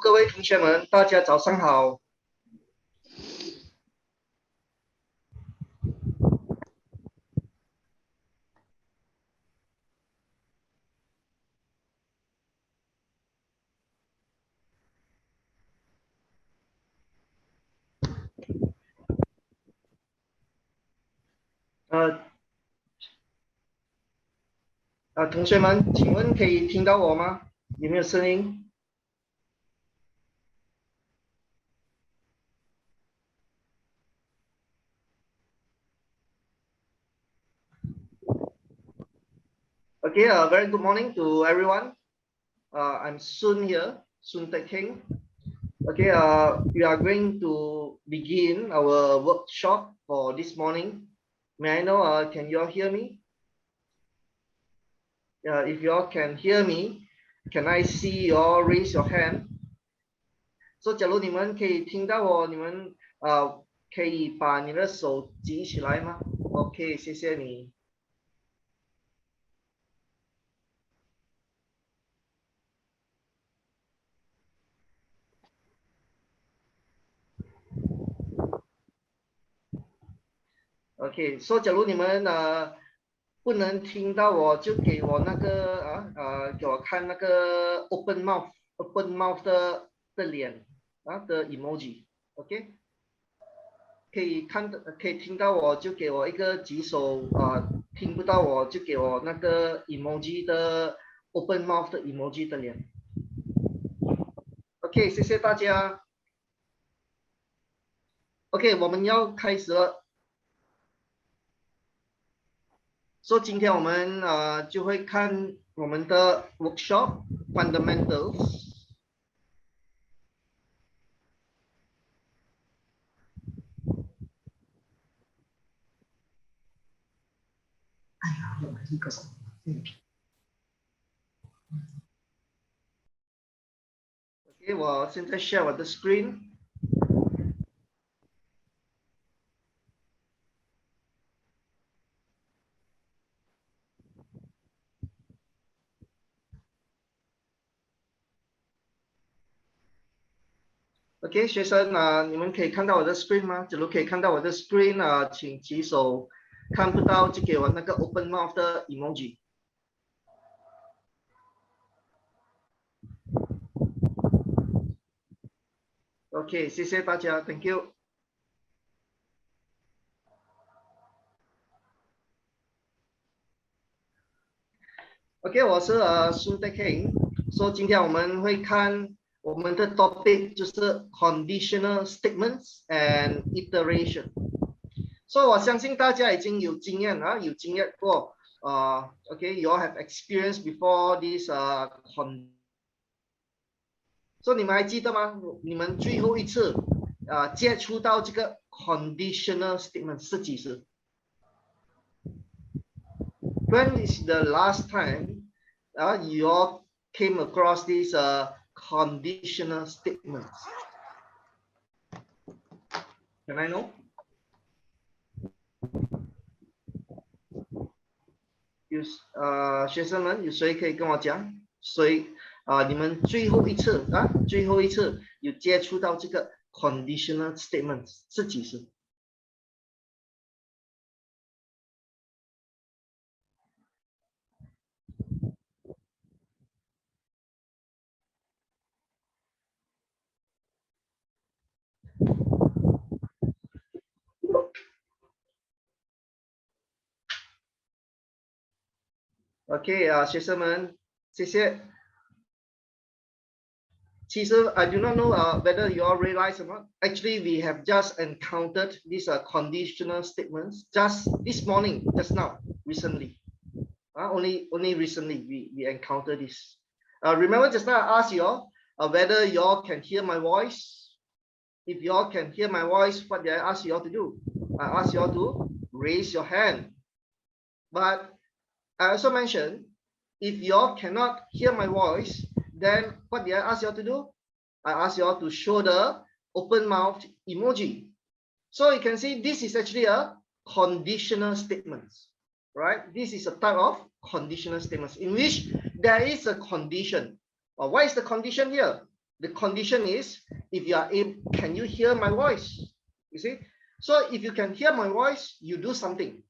各位同学们，大家早上好。同学们，请问可以听到我吗？有没有声音？Okay, very good morning to everyone. I'm Sun here, Sun Tek Heng. Okay, we are going to begin our workshop for this morning. May I know, can you all hear me? If you all can hear me, can I see you all raise your hand? So, 假如你们可以听到我，你们可以把你的手举起来吗 ？OK， 谢谢你。OK， 说假如你们不能听到我，就给我那个给我看那个 open mouth 的脸的 emoji。OK， 可以听到我就给我一个举手听不到我就给我那个 emoji 的 open mouth 的 emoji 的脸。OK， 谢谢大家。OK， 我们要开始了。所以今天我们就会看我们的 workshop fundamentals。哎呀，又来一个什么？OK， 我现在 share 我的 screen。OK， 学生你们可以看到我的 screen 吗？假如可以看到我的 screen 请举手。看不到就给我那个 open mouth 的 emoji。OK， 谢谢大家 ，Thank you。OK， 我是苏德 King， 说今天我们会看我们的 topic 就是 conditional statements and iteration。所以我相信大家已经有经验过OK，you all have experience before this所以你们还记得吗？你们最后一次接触到这个 conditional statement 是几时？When is the last time you all came across these conditional statements? Can I know? 学生们有谁可以跟我讲？你们最后一次有接触到这个 conditional statement 是几时？OK 学生们，谢谢。其实 I do not know whether you all realize or not. Actually, we have just encountered these conditional statements just this morning, just now, recently. Only recently we encountered this. Remember just now I asked you all whether you all can hear my voice. If you all can hear my voice, what did I ask you all to do? I asked you all to raise your hand. But I also mentioned, if you all cannot hear my voice, then what did I ask you all to do? I asked you all to show the open mouth emoji. So you can see this is actually a conditional statement, right? This is a type of conditional statements in which there is a condition. What is the condition here? The condition is if you are able, can you hear my voice? You see? So if you can hear my voice, you do something.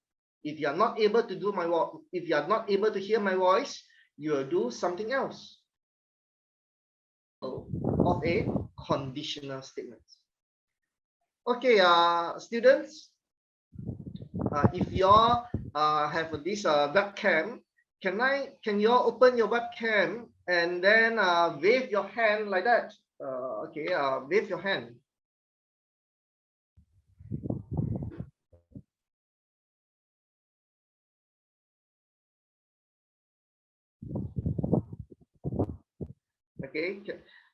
If you are not able to do my work, if you are not able to hear my voice, you will do something else. Of a conditional statement. Okay, students, if you all have this webcam, can you all open your webcam and then wave your hand like that? Okay, wave your hand. Okay,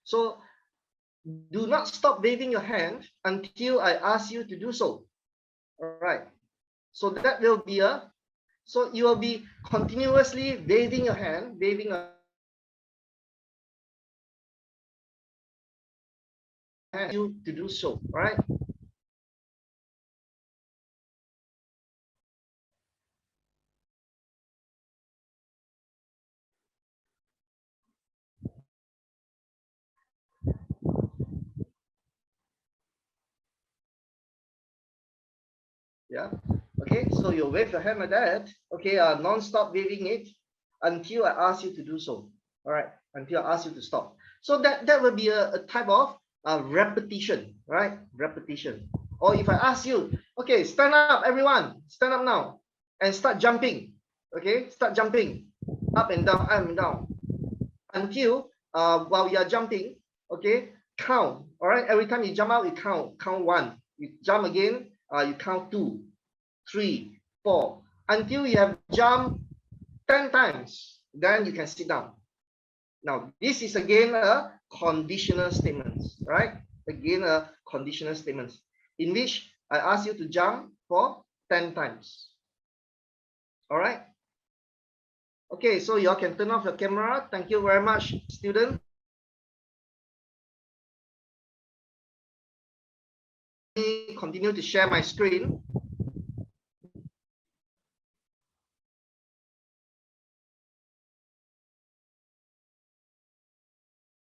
so do not stop waving your hand until I ask you to do so. All right. So that will be so you will be continuously waving your hand, waving your hand you to do so. All right. Yeah. Okay. So you wave your hand like that. Okay. Non-stop waving it until I ask you to do so. All right. Until I ask you to stop. So that will be a type of repetition, right? Repetition. Or if I ask you, okay, stand up, everyone, stand up now, and start jumping. Okay, start jumping up and down until while you are jumping. Okay, count. All right. Every time you jump out, you count. Count one. You jump again. You count 2, 3, 4 until you have jumped 10 times. Then you can sit down. Now, this is again a conditional statement, right? Again, a conditional statement in which I ask you to jump for 10 times. All right. Okay, so you all can turn off your camera. Thank you very much, student. Continue to share my screen.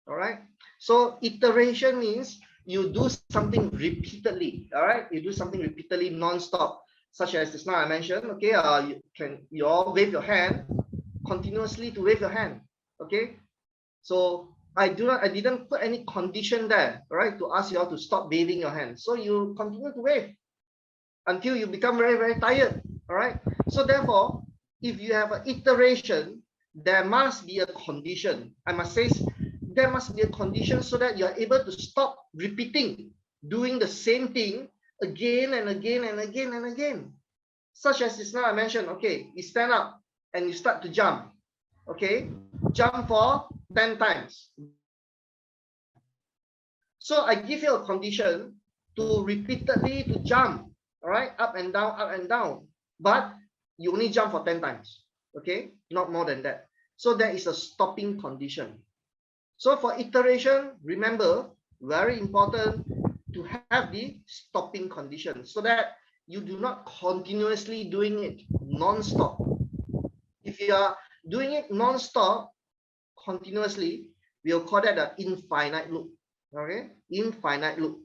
All right. So iteration means you do something repeatedly. All right. You do something repeatedly, non-stop, such as just now I mentioned. Okay. You all wave your hand continuously to wave your hand. Okay. So I didn't put any condition there, right, to ask you all to stop waving your hand. So you continue to wave until you become very, very tired. All right. So therefore, if you have an iteration, there must be a condition. I must say there must be a condition so that you're able to stop repeating, doing the same thing again and again and again and again. Such as just now I mentioned, okay, you stand up and you start to jump. Okay, jump for 10 times. So I give you a condition to repeatedly to jump, all right, up and down, but you only jump for 10 times, okay, not more than that. So there is a stopping condition. So for iteration, remember, very important to have the stopping condition so that you do not continuously doing it non-stop. If you are doing it non-stop, continuously, we'll call that an infinite loop. Okay, infinite loop.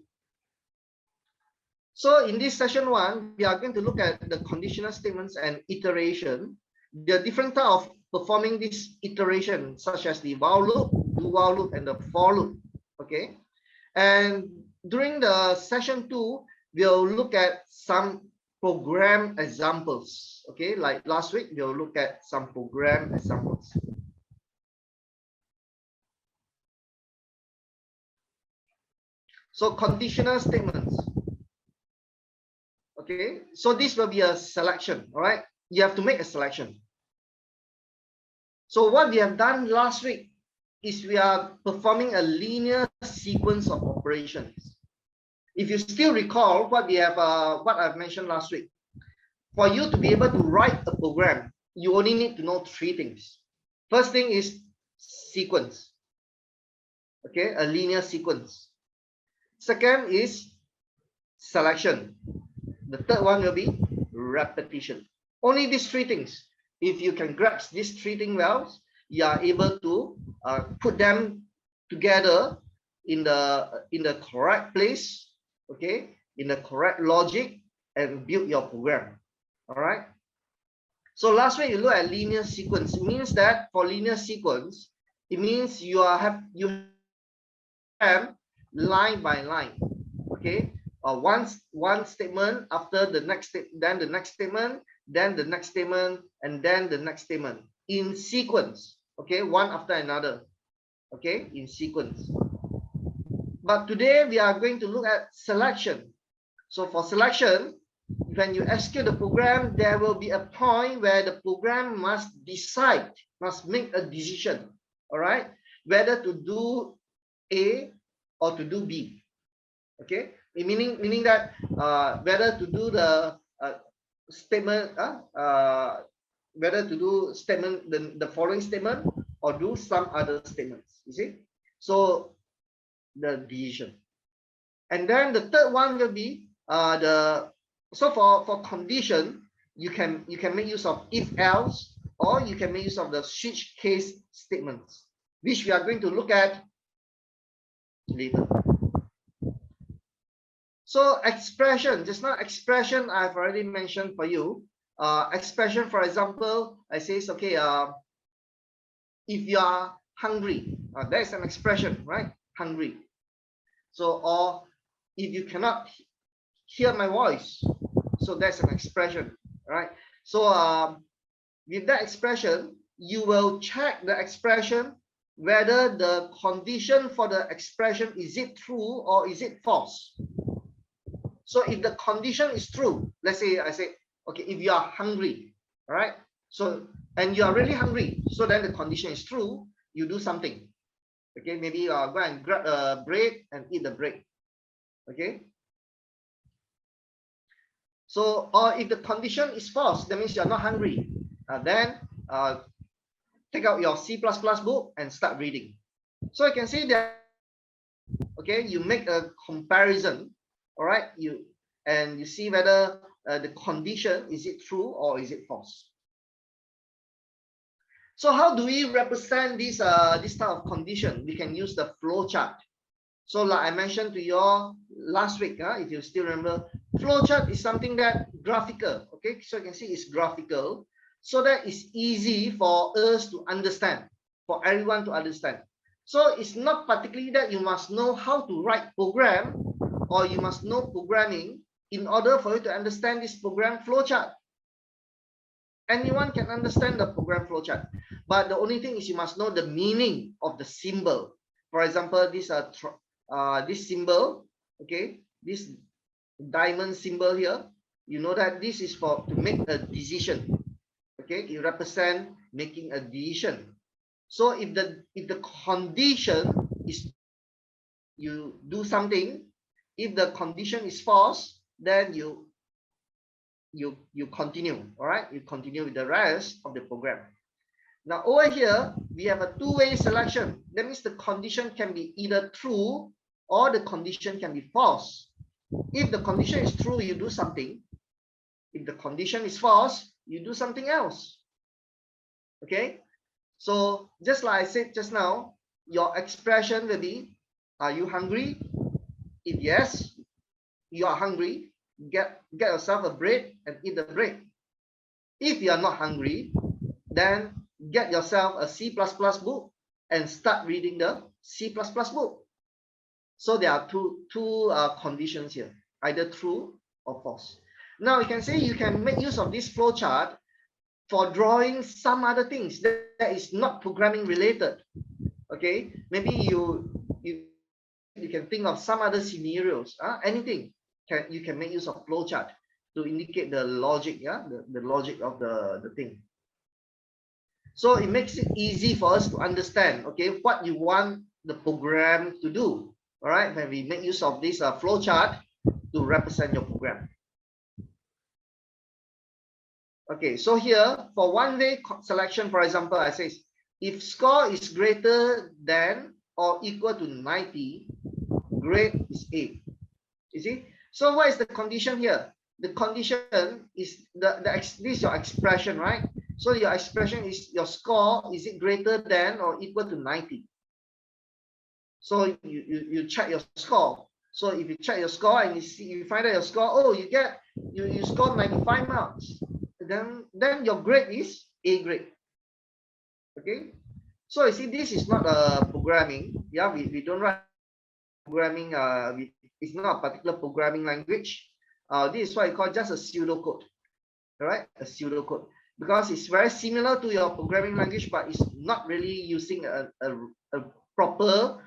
So in this session 1, we are going to look at the conditional statements and iteration. The different type of performing this iteration, such as the while loop, do while loop, and the for loop. Okay, and during the session 2, we'll look at some program examples. Okay, like last week, we'll look at some program examples. So conditional statements. Okay, so this will be a selection. All right, you have to make a selection. So what we have done last week is we are performing a linear sequence of operations. If you still recall what we have, what I've mentioned last week, for you to be able to write a program, you only need to know 3 things. First thing is sequence. Okay, a linear sequence. Second is selection. The third one will be repetition. Only these 3 things. If you can grasp these 3 things well, you are able to put them together in the correct place, okay, in the correct logic, and build your program. All right. So last week you look at linear sequence. It means that for linear sequence, it means you have line by line. Okay. One statement after the next, then the next statement, then the next statement, and then the next statement in sequence. Okay, one after another. Okay, in sequence. But today we are going to look at selection. So for selection, when you execute the program, there will be a point where the program must decide, must make a decision, all right, whether to do A or to do B. Okay, meaning that whether to do the statement, whether to do statement, the following statement, or do some other statements. You see, so the decision. And then the third one will be for condition, you can make use of if else, or you can make use of the switch case statements, which we are going to look at later. So expression, just now expression I've already mentioned for you. Expression, for example, I says, okay, if you are hungry, that's an expression, right? Hungry. So, or if you cannot hear my voice, so that's an expression, right? So with that expression, you will check the expression whether the condition for the expression, is it true or is it false. So if the condition is true, let's say I say, okay, if you are hungry, all right, so and you are really hungry, so then the condition is true, you do something. Okay, maybe go and grab a bread and eat the bread. Okay. So, or if the condition is false, that means you're not hungry. Then take out your C++ book and start reading. So you can see that, okay, you make a comparison, all right, you see whether the condition, is it true or is it false. So how do we represent this type of condition? We can use the flow chart. So like I mentioned to you all last week, if you still remember, flowchart is something that graphical. Okay, so you can see it's graphical, so that it's easy for us to understand, for everyone to understand. So it's not particularly that you must know how to write program, or you must know programming in order for you to understand this program flowchart. Anyone can understand the program flowchart, but the only thing is you must know the meaning of the symbol. For example, this symbol, okay, this diamond symbol here, you know that this is to make a decision. Okay, it represents making a decision. So if the condition is you do something, if the condition is false, then you continue. All right, you continue with the rest of the program. Now over here we have a two-way selection. That means the condition can be either true or the condition can be false. If the condition is true, you do something. If the condition is false, you do something else. Okay, so just like I said just now, your expression will be, are you hungry? If yes, you are hungry, get yourself a bread and eat the bread. If you are not hungry, then get yourself a C++ book and start reading the C++ book. So there are two conditions here, either true or false. Now you can say you can make use of this flow chart for drawing some other things that is not programming related. Okay, maybe you can think of some other scenarios. Anything you can make use of flow chart to indicate the logic, the logic of the thing. So it makes it easy for us to understand, okay, what you want the program to do. All right, when we make use of this flow chart to represent your program. Okay, so here for one-way selection, for example, I say if score is greater than or equal to 90, grade is A. You see? So what is the condition here? The condition is this is your expression, right? So your expression is your score, is it greater than or equal to 90? So you check your score. So if you check your score and you find out your score, oh, you score 95 marks, then your grade is A grade. Okay. So you see, this is not a programming. Yeah, we don't write programming. It's not a particular programming language. This is what you call just a pseudocode. All right, a pseudocode, because it's very similar to your programming language, but it's not really using a proper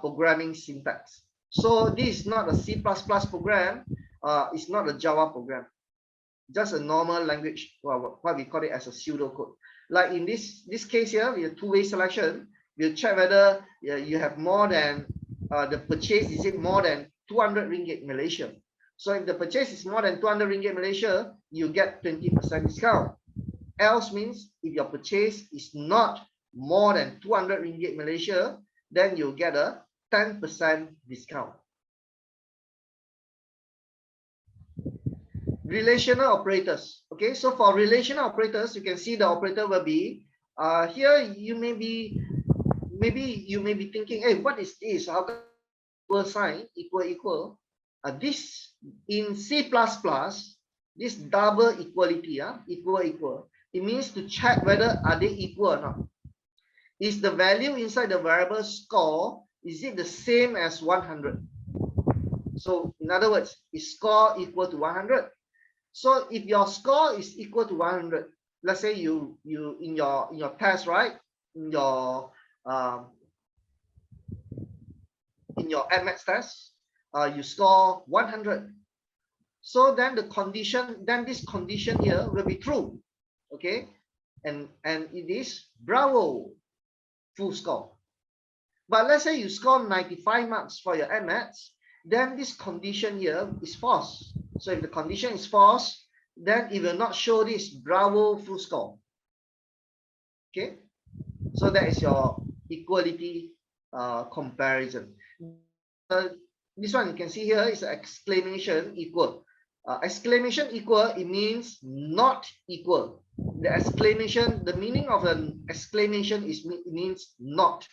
programming syntax. So this is not a C++ program. It's not a Java program. Just a normal language, what we call it as a pseudocode. Like in this case here, we have two-way selection. We'll check whether you have more than the purchase, is it more than 200 ringgit Malaysia. So if the purchase is more than 200 ringgit Malaysia, you get 20% discount. Else means if your purchase is not more than 200 ringgit Malaysia, then you get a 10% discount. Relational operators. Okay, so for relational operators, you can see the operator will be here. You may be thinking, hey, what is this? How can equal sign equal? This in C++, this double equality, equal. It means to check whether are they equal or not. Is the value inside the variable score, is it the same as 100? So in other words, is score equal to 100? So if your score is equal to 100, let's say you in your test, right? In your admath test, you score 100. So then this condition here will be true, okay? And it is bravo, full score. But let's say you score 95 marks for your admath, then this condition here is false. So if the condition is false, then it will not show this bravo full score. Okay, so that is your equality comparison. This one you can see here is exclamation equal. Exclamation equal, it means not equal. The exclamation, the meaning of an exclamation is means not.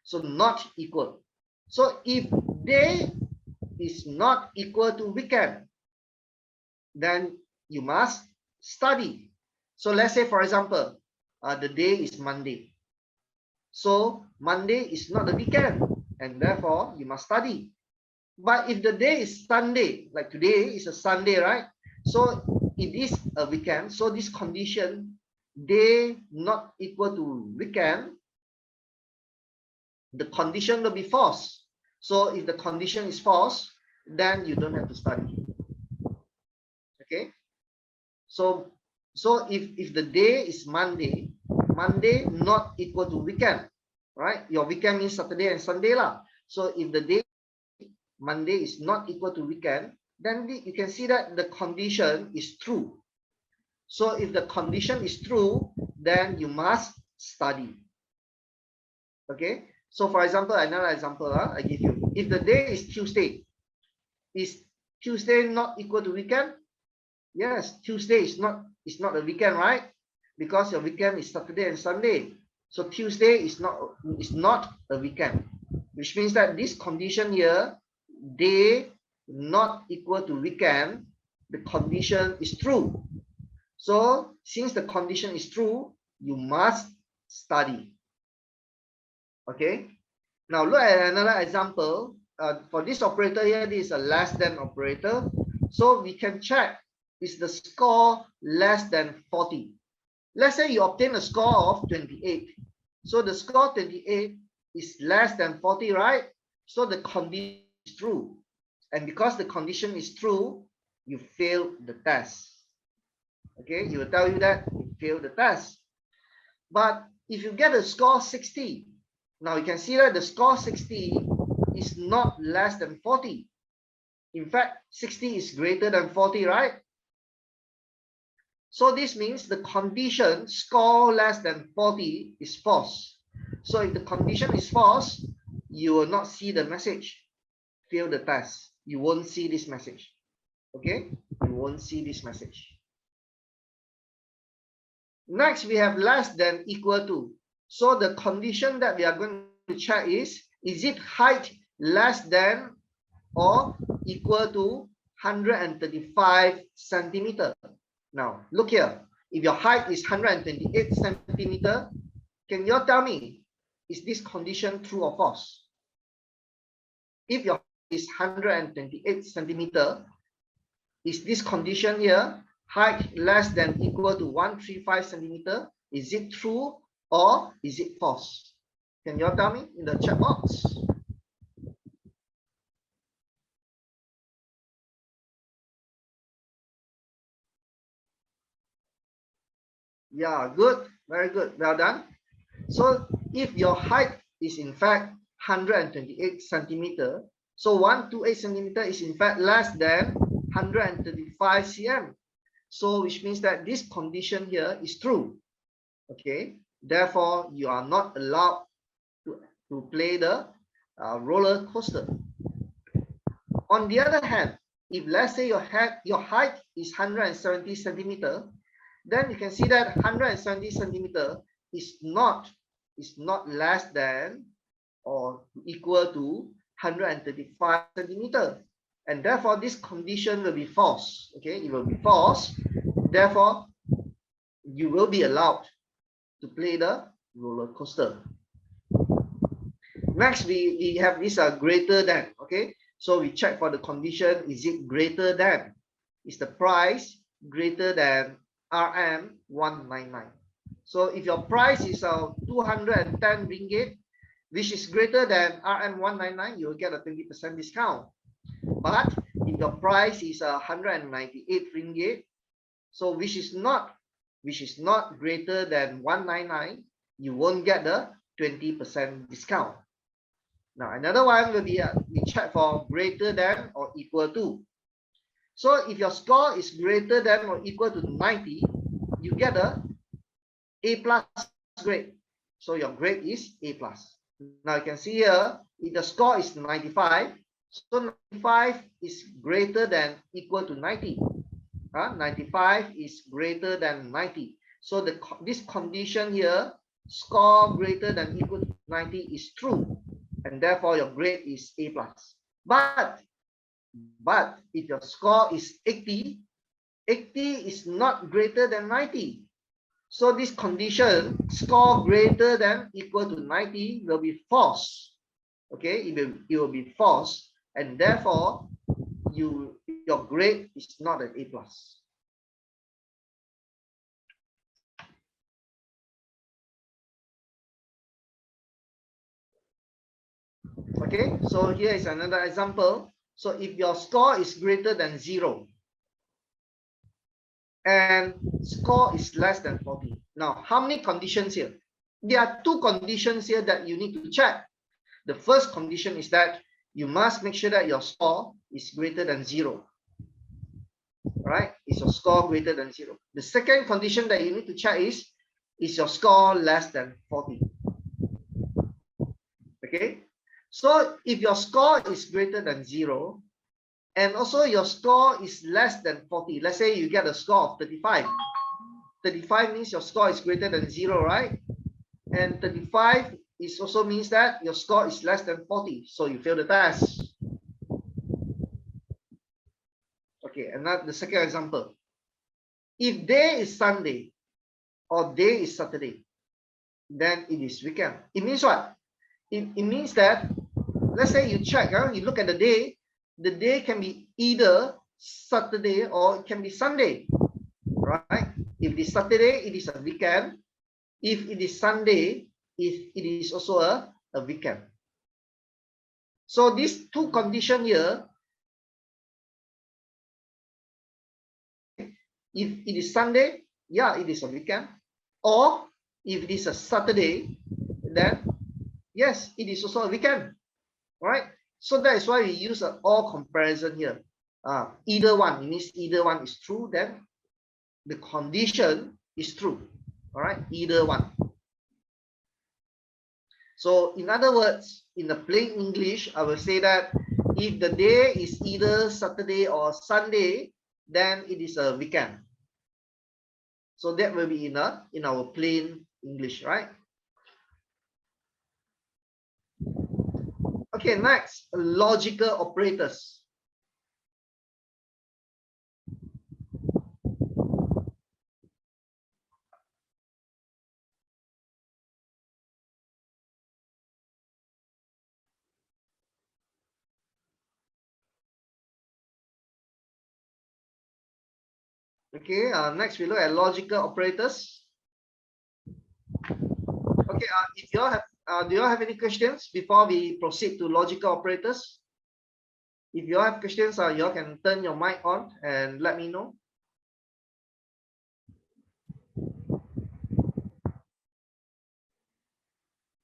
So not equal. So if day is not equal to weekend, then you must study. So let's say, for example, the day is Monday. So Monday is not the weekend, and therefore you must study. But if the day is Sunday, like today is a Sunday, right? So it is a weekend. So this condition, day not equal to weekend, the condition will be false. So if the condition is false, then you don't have to study. Okay. So if the day is Monday not equal to weekend, right? Your weekend means Saturday and Sunday lah. So if the day Monday is not equal to weekend, then you can see that the condition is true. So if the condition is true, then you must study. Okay. So for example, another example I give you. If the day is Tuesday, is Tuesday not equal to weekend? Yes, Tuesday is not a weekend, right? Because your weekend is Saturday and Sunday. So Tuesday is not a weekend, which means that this condition here, day not equal to weekend, the condition is true. So since the condition is true, you must study. Okay. Now look at another example. For this operator here, this is a less than operator. So we can check, is the score less than 40? Let's say you obtain a score of 28. So the score 28 is less than 40, right? So the condition is true. And because the condition is true, you failed the test. Okay, it will tell you that you failed the test. But if you get a score 60, now you can see that the score 60 is not less than 40. In fact, 60 is greater than 40, right? So this means the condition score less than 40 is false. So if the condition is false, you will not see the message, fail the test. You won't see this message. Okay, you won't see this message. Next, we have less than equal to. So the condition that we are going to check is Is it height less than or equal to 135 centimeter? Now, look here. If your height is 128 centimeter, can you tell me, is this condition true or false? If your height is 128 centimeter, is this condition here, height less than equal to 135 centimeter, is it true or is it false? Can you tell me in the chat box? Yeah, good, very good, well done. So if your height is in fact 128 centimeter, so 128 centimeter is in fact less than 135 cm. So which means that this condition here is true. Okay, therefore you are not allowed to play the roller coaster. On the other hand, if let's say your height is 170 centimeter, then you can see that 170 centimeter is not less than or equal to 135 centimeter, and therefore this condition will be false. Okay, it will be false. Therefore, you will be allowed to play the roller coaster. Next, we have this greater than. Okay, so we check for the condition. Is it greater than? Is the price greater than RM 199? So if your price is 210 ringgit, which is greater than RM 199, you will get a 20% discount. But if your price is 198 ringgit, so which is not greater than 199, you won't get the 20% discount. Now another one will be we check for greater than or equal to. So if your score is greater than or equal to 90, you get a A+ grade. So your grade is A+. Now you can see here, if the score is 95, so 95 is greater than equal to 90. 95 is greater than 90. So this condition here, score greater than equal to 90 is true, and therefore your grade is A+. But if your score is 80, 80 is not greater than 90. So this condition, score greater than equal to 90, will be false. Okay, it will be false, and therefore your grade is not an A+. Okay, so here is another example. So if your score is greater than 0 and score is less than 40. Now, how many conditions here? There are two conditions here that you need to check. The first condition is that you must make sure that your score is greater than 0. Right? Is your score greater than 0? The second condition that you need to check is your score less than 40? Okay? So if your score is greater than 0, and also your score is less than 40, let's say you get a score of 35. 35 means your score is greater than 0, right? And 35 is also means that your score is less than 40, so you fail the test. Okay, and now the second example. If day is Sunday or day is Saturday, then it is weekend. It means what? It means that, let's say you check, you look at the day can be either Saturday or it can be Sunday, right? If it is Saturday, it is a weekend. If it is Sunday, it is also a weekend. So these two conditions here, if it is Sunday, yeah, it is a weekend. Or if it is a Saturday, then yes, it is also a weekend, right? So that is why we use an or comparison here. Either one, it means either one is true, then the condition is true. All right, either one. So in other words, in the plain English, I will say that if the day is either Saturday or Sunday, then it is a weekend. So that will be in our plain English, right? Okay, next, logical operators. Okay, next we look at logical operators. Okay, if you all have, do you all have any questions before we proceed to logical operators? If you all have questions, you all can turn your mic on and let me know.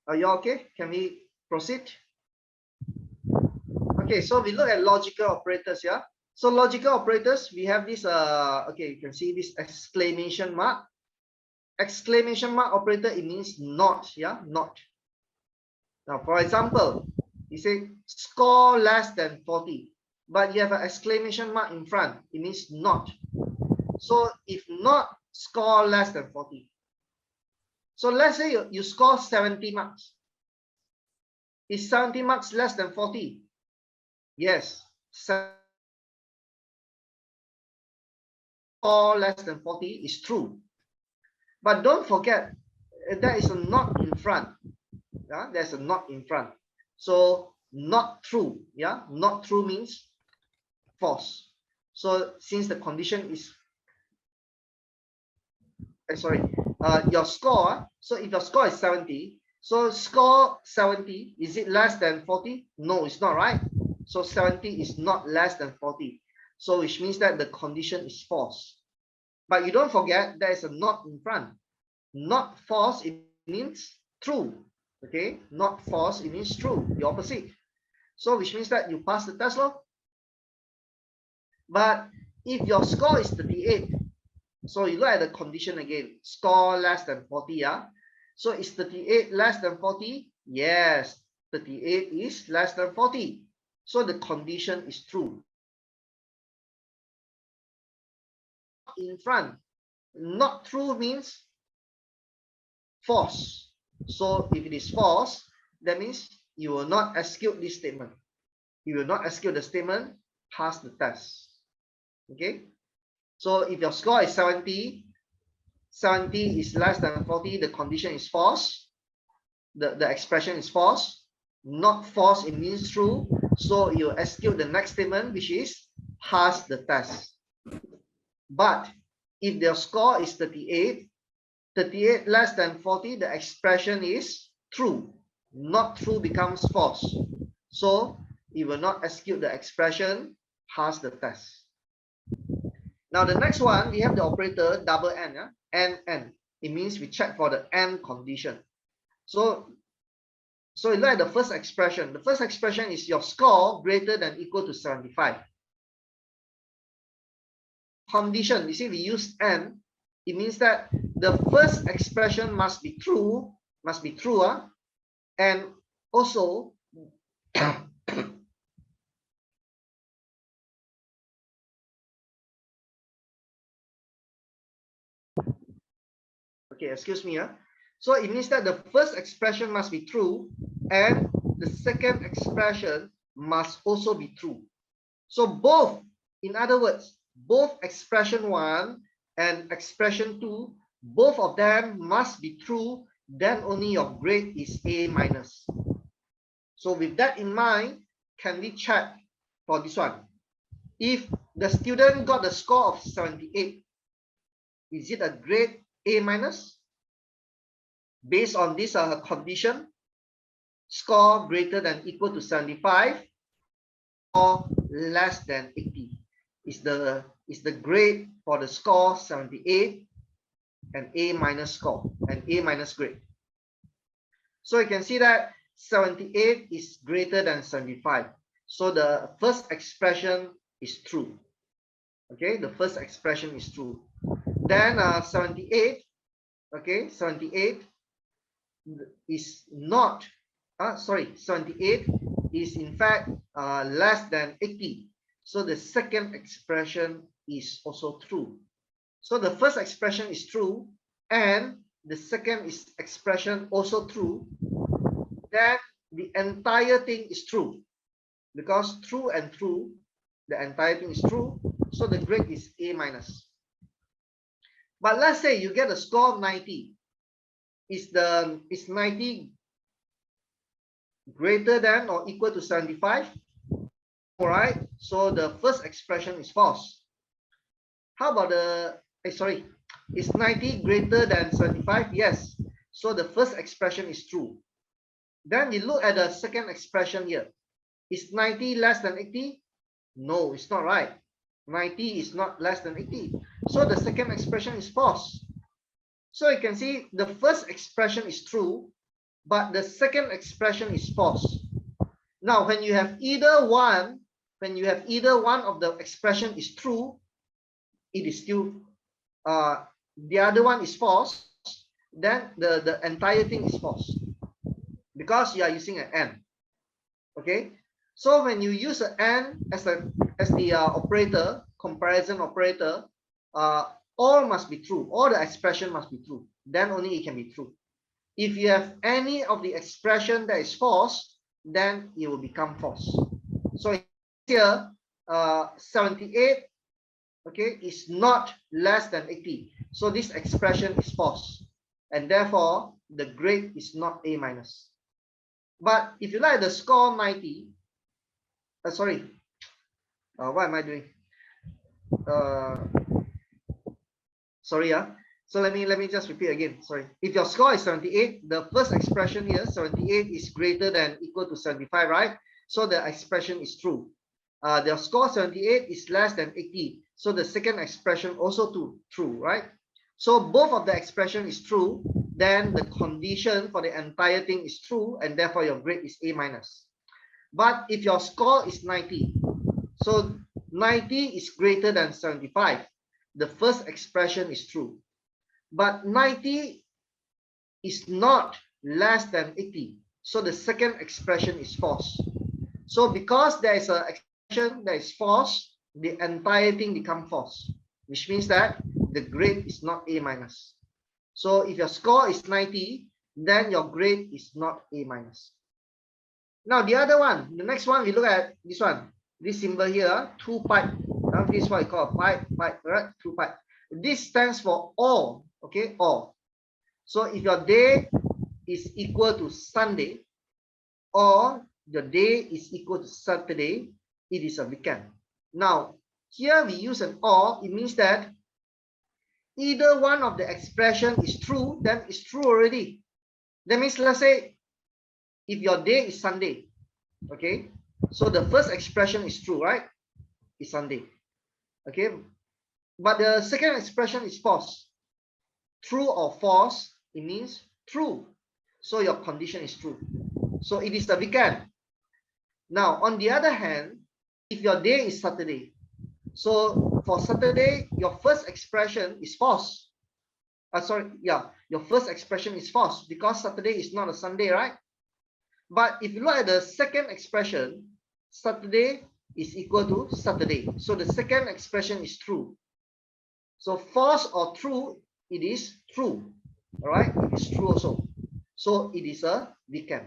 Are you okay? Can we proceed? Okay, so we look at logical operators, yeah. So logical operators, we have this, okay, you can see this exclamation mark. Exclamation mark operator, it means not, yeah, not. Now, for example, you say score less than 40, but you have an exclamation mark in front, it means not. So if not, score less than 40. So let's say you score 70 marks. Is 70 marks less than 40? Yes. Score less than 40 is true. But don't forget, there is a not in front. Yeah, there's a not in front. So not true. Yeah, not true means false. So since the condition is, sorry, your score. So if your score is 70, so score 70, is it less than 40? No, it's not, right? So 70 is not less than 40. So which means that the condition is false. But you don't forget there is a not in front. Not false, it means true. Okay, not false, it means true, the opposite. So which means that you pass the test law. But if your score is 38, so you look at the condition again, score less than 40, yeah? So is 38 less than 40? Yes, 38 is less than 40. So the condition is true. In front, not true means false. So if it is false, that means you will not execute this statement. You will not execute the statement, pass the test. Okay? So if your score is 70, 70 is less than 40, the condition is false. The expression is false. Not false, it means true. So you execute the next statement, which is pass the test. But if your score is 38, 38 less than 40, the expression is true. Not true becomes false. So you will not execute the expression, pass the test. Now the next one, we have the operator double N, yeah? N. It means we check for the N condition. So you look at the first expression. The first expression is your score greater than equal to 75. Condition, you see we use N. It means that the first expression must be true, and also okay, excuse me. So it means that the first expression must be true and the second expression must also be true. So both, in other words, both expression 1 and expression 2, both of them must be true, then only your grade is A minus. So with that in mind, can we check for this one? If the student got the score of 78, is it a grade A minus? Based on this condition, score greater than equal to 75 or less than 80 is the grade for the score 78 and A minus score and A minus grade. So you can see that 78 is greater than 75. So the first expression is true. Okay, the first expression is true. Then 78, okay, 78 is not, 78 is in fact less than 80. So the second expression is also true. So the first expression is true and the second expression also true. Then the entire thing is true, because true and true, the entire thing is true, so the grade is A minus. But let's say you get a score of 90. Is 90 greater than or equal to 75? All right, so the first expression is false. How about sorry, is 90 greater than 75? Yes, so the first expression is true. Then you look at the second expression here. Is 90 less than 80? No, it's not right. 90 is not less than 80. So the second expression is false. So you can see the first expression is true, but the second expression is false. Now, when you have either one of the expression is true, it is still the other one is false, then the entire thing is false, because you are using an and. Okay, so when you use an and as the operator, comparison operator, all must be true, all the expression must be true, then only it can be true. If you have any of the expression that is false, then it will become false. So here 78, okay, is not less than 80, so this expression is false, and therefore the grade is not A minus. But if you like the score 90, sorry, what am I doing? Sorry, so let me just repeat again. Sorry. If your score is 78, the first expression here, 78 is greater than equal to 75, right? So the expression is true. The score 78 is less than 80, so the second expression also true, right? So both of the expression is true, then the condition for the entire thing is true, and therefore your grade is A minus. But if your score is 90, so 90 is greater than 75, the first expression is true. But 90 is not less than 80, so the second expression is false. So because there is an expression that is false, the entire thing becomes false, which means that the grade is not A minus. So if your score is 90, then your grade is not A minus. Now the other one, the next one, we look at this one, this symbol here, 2 pipe. This is what I call a pipe, right? 2 pipe. This stands for all, okay, all. So if your day is equal to Sunday, or your day is equal to Saturday, it is a weekend. Now, here we use an or, it means that either one of the expression is true, then it's true already. That means, let's say, if your day is Sunday, okay, so the first expression is true, right? It's Sunday, okay, but the second expression is false. True or false, it means true, so your condition is true, so it is a weekend. Now on the other hand, if your day is Saturday, so for Saturday your first expression is false. Your first expression is false because Saturday is not a Sunday, right? But if you look at the second expression, Saturday is equal to Saturday, so the second expression is true. So false or true, it is true. All right, it is true also. So it is a weekend.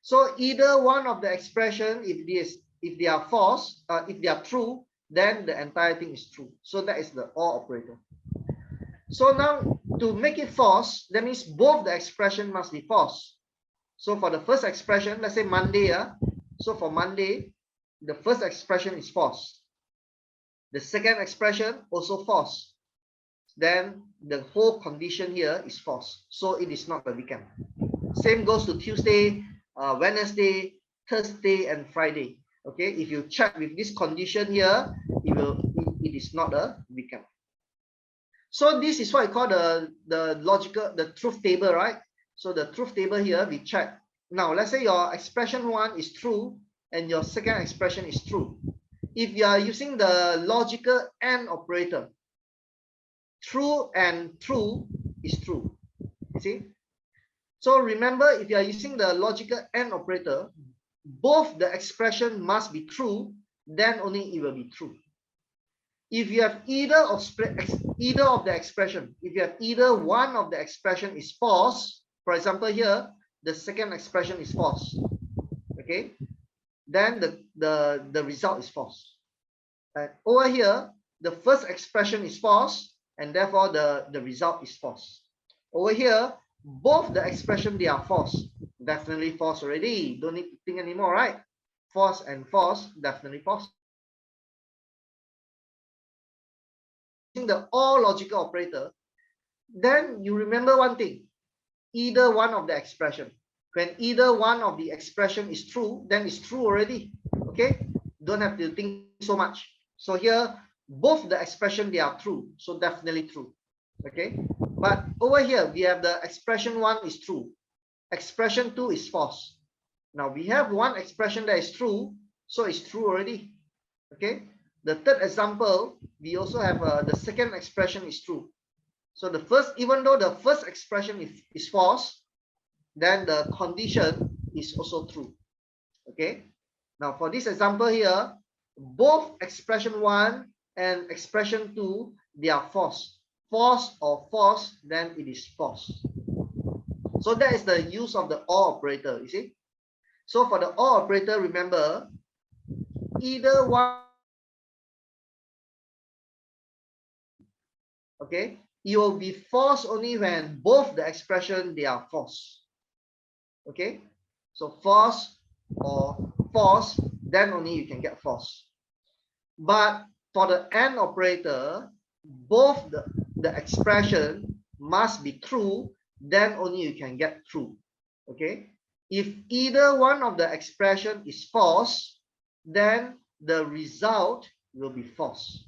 So either one of the expression, if they are false, if they are true, then the entire thing is true. So that is the or operator. So now to make it false, that means both the expression must be false. So for the first expression, let's say Monday, so for Monday, the first expression is false. The second expression also false. Then the whole condition here is false. So it is not a weekend. Same goes to Tuesday, Wednesday, Thursday, and Friday. Okay, if you check with this condition here, it is not a weekend. So this is what I call the truth table, right? So the truth table here, we check. Now let's say your expression 1 is true and your second expression is true. If you are using the logical AND operator, true and true is true. You see? So remember, if you are using the logical AND operator, both the expression must be true, then only it will be true. If you have either of the expression, if you have either one of the expression is false, for example here, the second expression is false. Okay, then the result is false. And over here, the first expression is false, and therefore the result is false. Over here, both the expression they are false. Definitely false already. Don't need to think anymore, right? False and false, definitely false. The or logical operator, then you remember one thing, either one of the expression. When either one of the expression is true, then it's true already. Okay, don't have to think so much. So here, both the expression they are true, so definitely true. Okay, but over here we have the expression 1 is true, expression 2 is false. Now we have one expression that is true, so it's true already. Okay, the third example, we also have the second expression is true. So the first, even though the first expression is false, then the condition is also true. Okay, now for this example here, both expression 1 and expression 2, they are false. False or false, then it is false. So that is the use of the or operator, you see. So for the or operator, remember, either one, okay, it will be false only when both the expression they are false. Okay, so false or false, then only you can get false. But for the AND operator, both the expression must be true, then only you can get true. Okay, if either one of the expression is false, then the result will be false.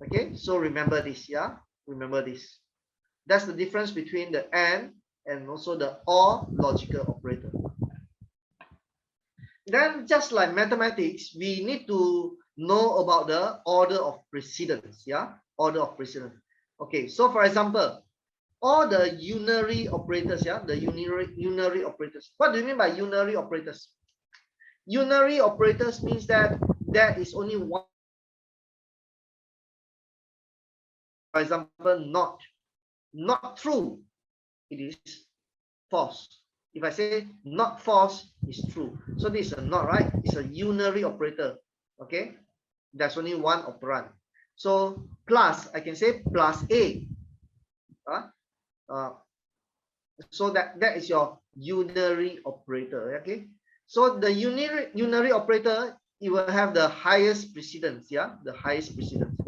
Okay, so remember this, yeah, remember this. That's the difference between the and also the or logical operator. Then just like mathematics, we need to know about the order of precedence, yeah, order of precedence. Okay, so for example, all the unary operators, yeah, the unary operators. What do you mean by unary operators? Unary operators means that there is only one. For example, not true, it is false. If I say not false, it's true. So this is a not, right? It's a unary operator. Okay, there's only one operand. So plus, I can say plus A. So that is your unary operator. Okay, so the unary operator, it will have the highest precedence. Yeah, the highest precedence.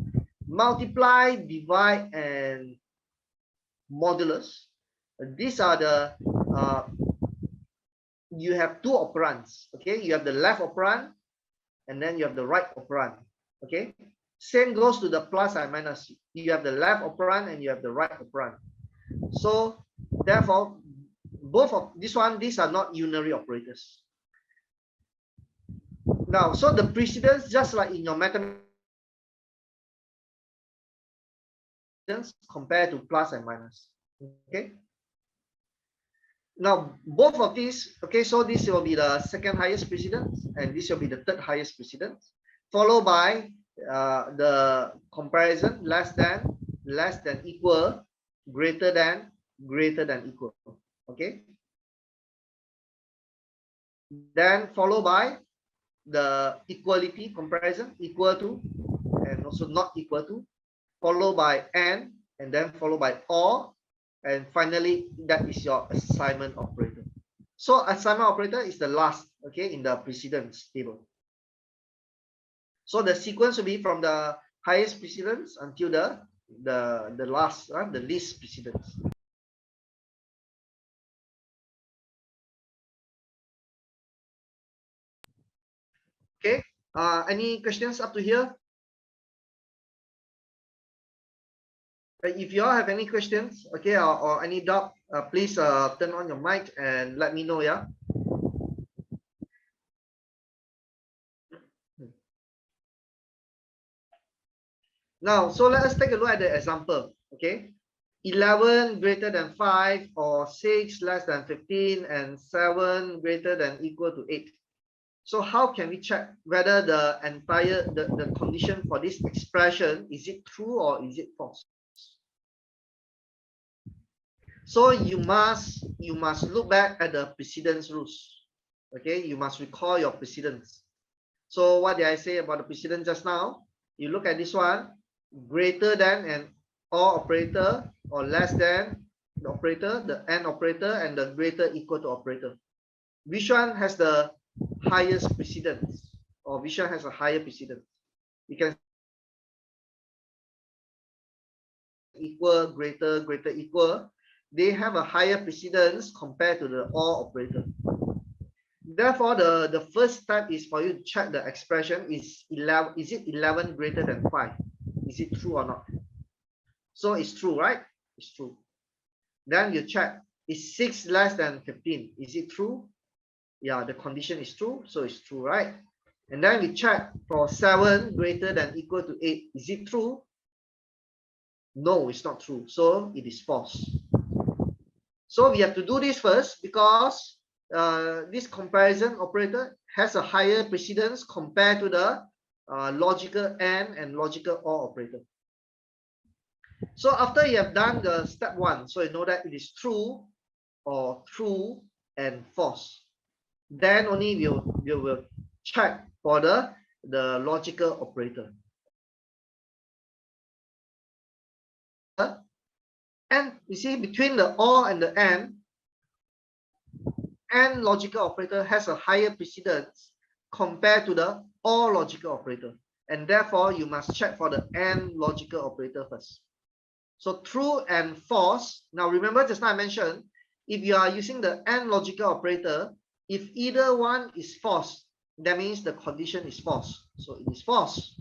Multiply, divide, and modulus. These are the you have two operands. Okay, you have the left operand and then you have the right operand. Okay, same goes to the plus and minus. You have the left operand and you have the right operand. So therefore, both of these are not unary operators. Now, so the precedence, just like in your mathematics, compared to plus and minus. Okay. Now, both of these, okay, so this will be the second highest precedence, and this will be the third highest precedence, followed by the comparison less than equal, greater than equal. Okay. Then followed by the equality comparison, equal to, and also not equal to, followed by and then followed by or, and finally that is your assignment operator. So assignment operator is the last, okay, in the precedence table. So the sequence will be from the highest precedence until the last, the least precedence. Okay, any questions up to here? If you all have any questions, okay, or any doubt, please turn on your mic and let me know, yeah. Now, so let us take a look at the example, okay. 11 greater than 5, or 6 less than 15, and 7 greater than equal to 8. So how can we check whether the entire the condition for this expression, is it true or is it false? So you must look back at the precedence rules. Okay, you must recall your precedence. So what did I say about the precedence just now? You look at this one, greater than an or operator or less than the operator, the and operator, and the greater equal to operator. Which one has the highest precedence, or which one has a higher precedence? You can equal, greater, greater, equal. They have a higher precedence compared to the or operator. Therefore, the first step is for you to check the expression is 11. Is it 11 greater than 5? Is it true or not? So it's true, right? It's true. Then you check, is 6 less than 15? Is it true? Yeah, the condition is true, so it's true, right? And then we check for 7 greater than equal to 8. Is it true? No, it's not true. So it is false. So we have to do this first because this comparison operator has a higher precedence compared to the logical and logical or operator. So after you have done the step 1, so you know that it is true or true and false, then only you will check for the logical operator. And you see, between the or and the and logical operator has a higher precedence compared to the or logical operator, and therefore you must check for the and logical operator first. So true and false. Now remember, just now I mentioned, if you are using the and logical operator, if either one is false, that means the condition is false. So it is false.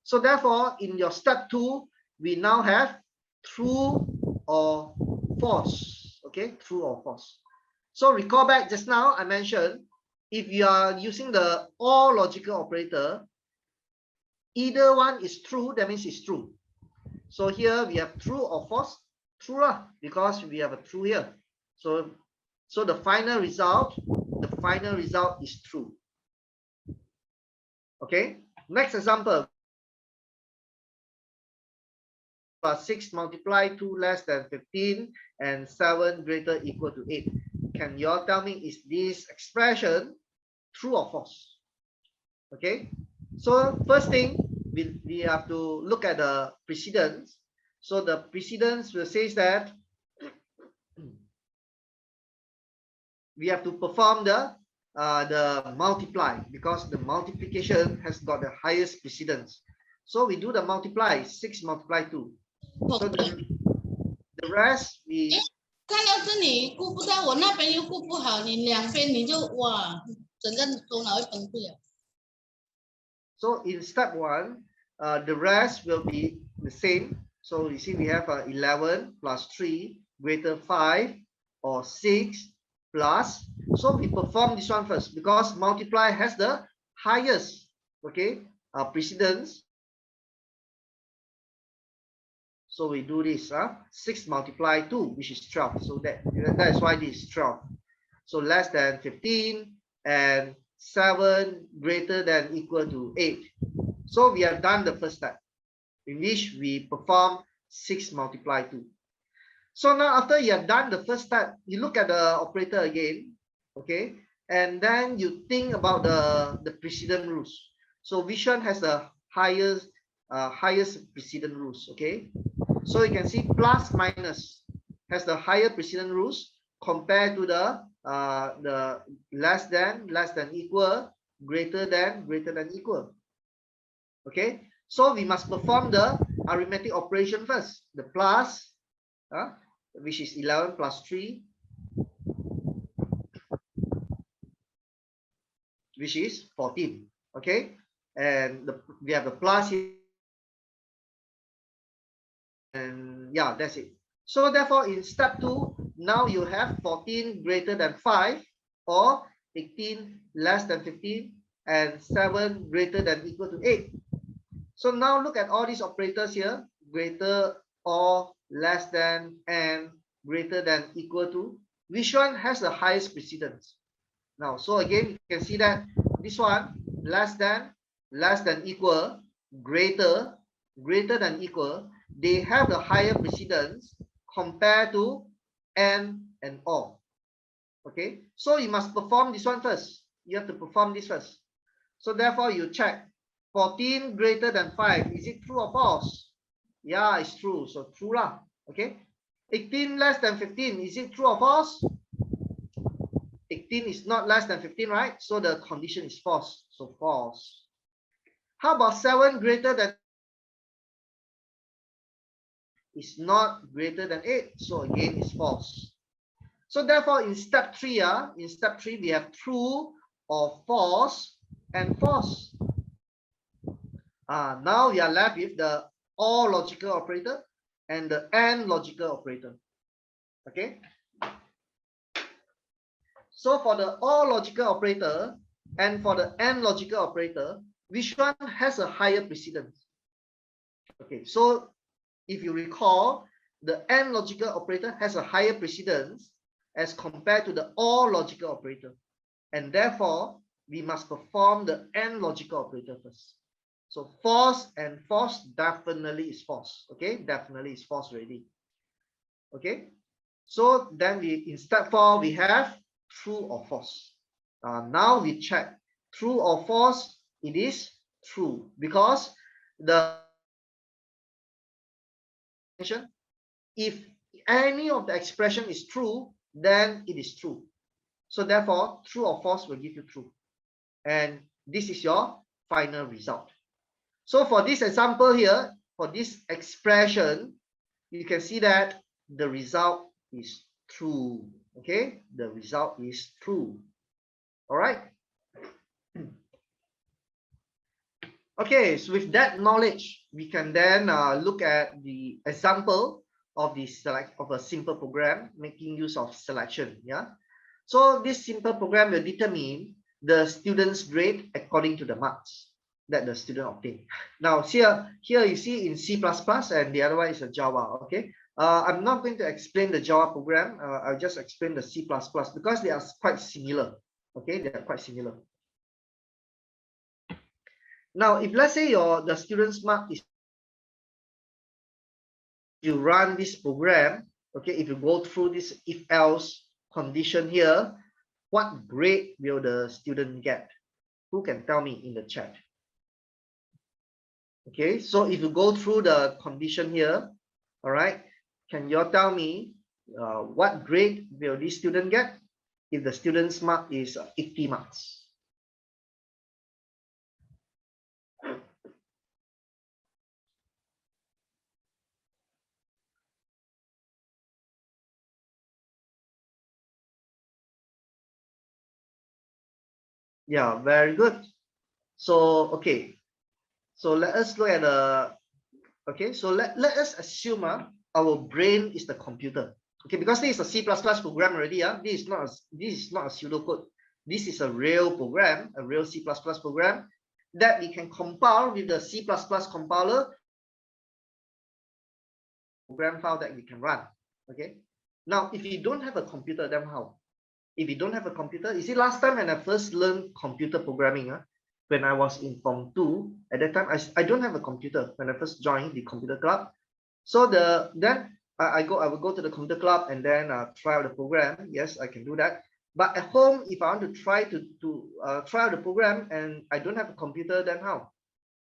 So therefore, in your step 2, we now have true or false. Okay, true or false. So recall back just now I mentioned, if you are using the or logical operator, either one is true, that means it's true. So here we have true or false. True, because we have a true here. So the final result is true. Okay, next example. 6 multiply 2 less than 15 and 7 greater equal to 8. Can you all tell me, is this expression true or false? Okay, so first thing, we have to look at the precedence. So the precedence will say that we have to perform the multiply, because the multiplication has got the highest precedence. So we do the multiply, 6 multiply 2. So the rest we 看到这里顾不到，我那边又顾不好，你两边你就哇，整个头脑会崩溃了。So in step 1, the rest will be the same. So you see we have 11 plus 3 greater 5 or 6 plus. So we perform this one first because multiply has the highest, okay, precedence. So we do this, 6 multiply 2, which is 12. So that is why this is 12. So less than 15 and 7 greater than equal to 8. So we have done the first step, in which we perform 6 multiply 2. So now after you have done the first step, you look at the operator again, okay, and then you think about the precedent rules. So which one has the highest precedent rules? Okay, so you can see plus minus has the higher precedent rules compared to the less than equal, greater than equal. Okay, so we must perform the arithmetic operation first. The plus, which is 11 plus 3, which is 14. Okay, and we have the plus here. And yeah, that's it. So therefore, in step 2, now you have 14 greater than 5 or 18 less than 15 and 7 greater than equal to 8. So now look at all these operators here, greater or less than and greater than equal to. Which one has the highest precedence? Now, so again, you can see that this one, less than equal, greater than equal, they have the higher precedence compare to and all. Okay, so you must perform this one first. You have to perform this first. So therefore you check 14 greater than 5. Is it true or false? Yeah, it's true. So true lah. Okay. 18 less than 15. Is it true or false? 18 is not less than 15, right? So the condition is false. So false. How about 7 greater than is not greater than 8? So again, it's false. So therefore, in step 3, we have true or false and false. Now we are left with the OR logical operator and the AND logical operator. Okay. So for the OR logical operator and for the AND logical operator, which one has a higher precedence? Okay, so if you recall, the AND logical operator has a higher precedence as compared to the OR logical operator. And therefore, we must perform the AND logical operator first. So false and false definitely is false. Okay, definitely is false already. Okay, so then in step 4, we have true or false. Now we check true or false. It is true because the if any of the expression is true, then it is true. So therefore, true or false will give you true. And this is your final result. So for this example here, for this expression, you can see that the result is true. Okay, the result is true. All right. Okay, so with that knowledge, we can then look at the example of the of a simple program making use of selection. Yeah. So this simple program will determine the student's grade according to the marks that the student obtained. Now here you see in C++ and the other one is a Java. Okay. I'm not going to explain the Java program. I'll just explain the C++ because they are quite similar. Okay, they are quite similar. Now, if let's say the student's mark is, you run this program, okay, if you go through this if-else condition here, what grade will the student get? Who can tell me in the chat? Okay, so if you go through the condition here, all right, can you tell me what grade will this student get if the student's mark is 80 marks? Yeah, very good. So, okay. So let us look at the, okay, so let us assume our brain is the computer. Okay, because this is a C++ program already. This is not a pseudocode. This is a real program, a real C++ program that we can compile with the C++ compiler program file that we can run. Okay. Now, if you don't have a computer, then how? If you don't have a computer, you see, last time when I first learned computer programming, when I was in Form 2, at that time, I don't have a computer when I first joined the computer club. So then I will go to the computer club and then try out the program. Yes, I can do that. But at home, if I want to try try out the program and I don't have a computer, then how?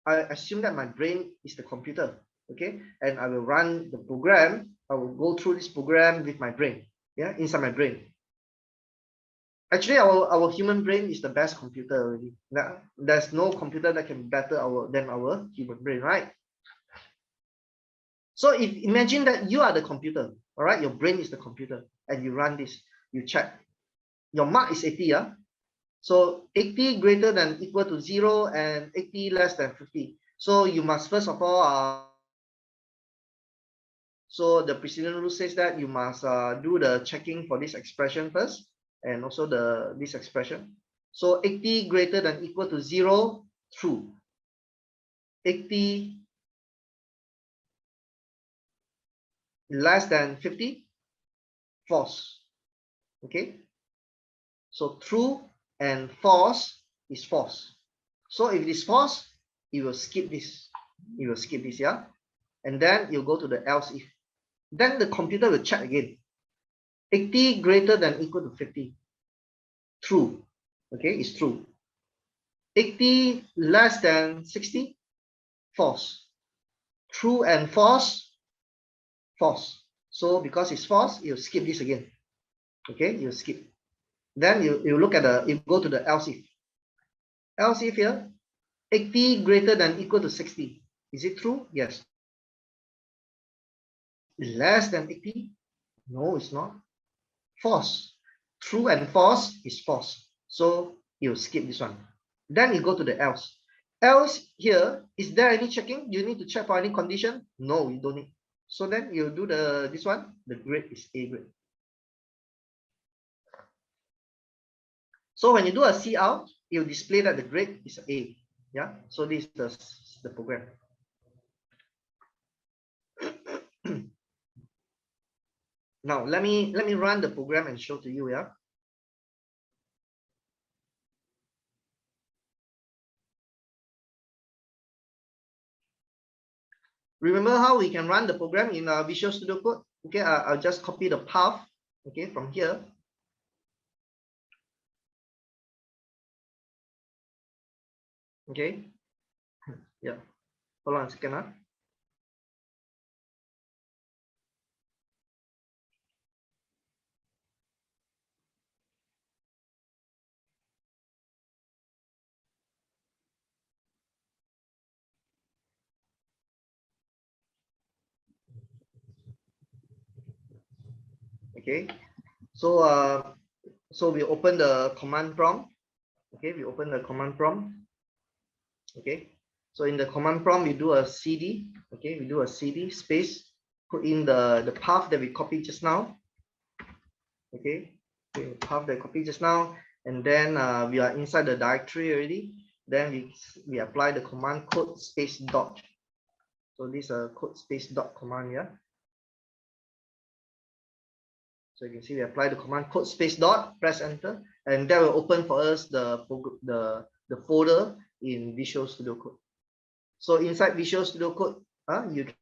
I assume that my brain is the computer, okay? And I will run the program. I will go through this program with my brain, yeah, inside my brain. Actually, our human brain is the best computer already. There's no computer that can be better than our human brain, right? So if imagine that you are the computer, all right, your brain is the computer, and you run this, you check. Your mark is 80, yeah? So 80 greater than equal to 0 and 80 less than 50. So you must first of all, so the precedent rule says that you must do the checking for this expression first, and also this expression. So 80 greater than equal to 0, true. 80 less than 50, false. Okay, so true and false is false. So if it is false, you will skip this. You will skip this, yeah? And then you go to the else if. Then the computer will check again. 80 greater than equal to 50. True. Okay, it's true. 80 less than 60. False. True and false. False. So because it's false, you skip this again. Okay, you skip. Then you look at you go to the else if. Else if here, 80 greater than equal to 60. Is it true? Yes. Less than 80? No, it's not. False. True and false is false. So you skip this one. Then you go to the else. Else here, is there any checking? You need to check for any condition? No, you don't need. So then you do this one. The grade is A grade. So when you do a C out, it will display that the grade is A. Yeah. So this is the program. Now let me run the program and show to you. Yeah. Remember how we can run the program in Visual Studio Code? Okay, I'll just copy the path. Okay, from here. Okay. Yeah. Hold on a second. Okay. So so we open the command prompt. Okay, we open the command prompt. Okay. So in the command prompt, we do a cd. Okay, we do a cd space, put in the path that we copied just now. Okay, path that we copied just now, and then we are inside the directory already. Then we apply the command code space dot. So this is a code space dot command here. So you can see we apply the command code space dot, press enter, and that will open for us the folder in Visual Studio Code. So inside Visual Studio Code, you can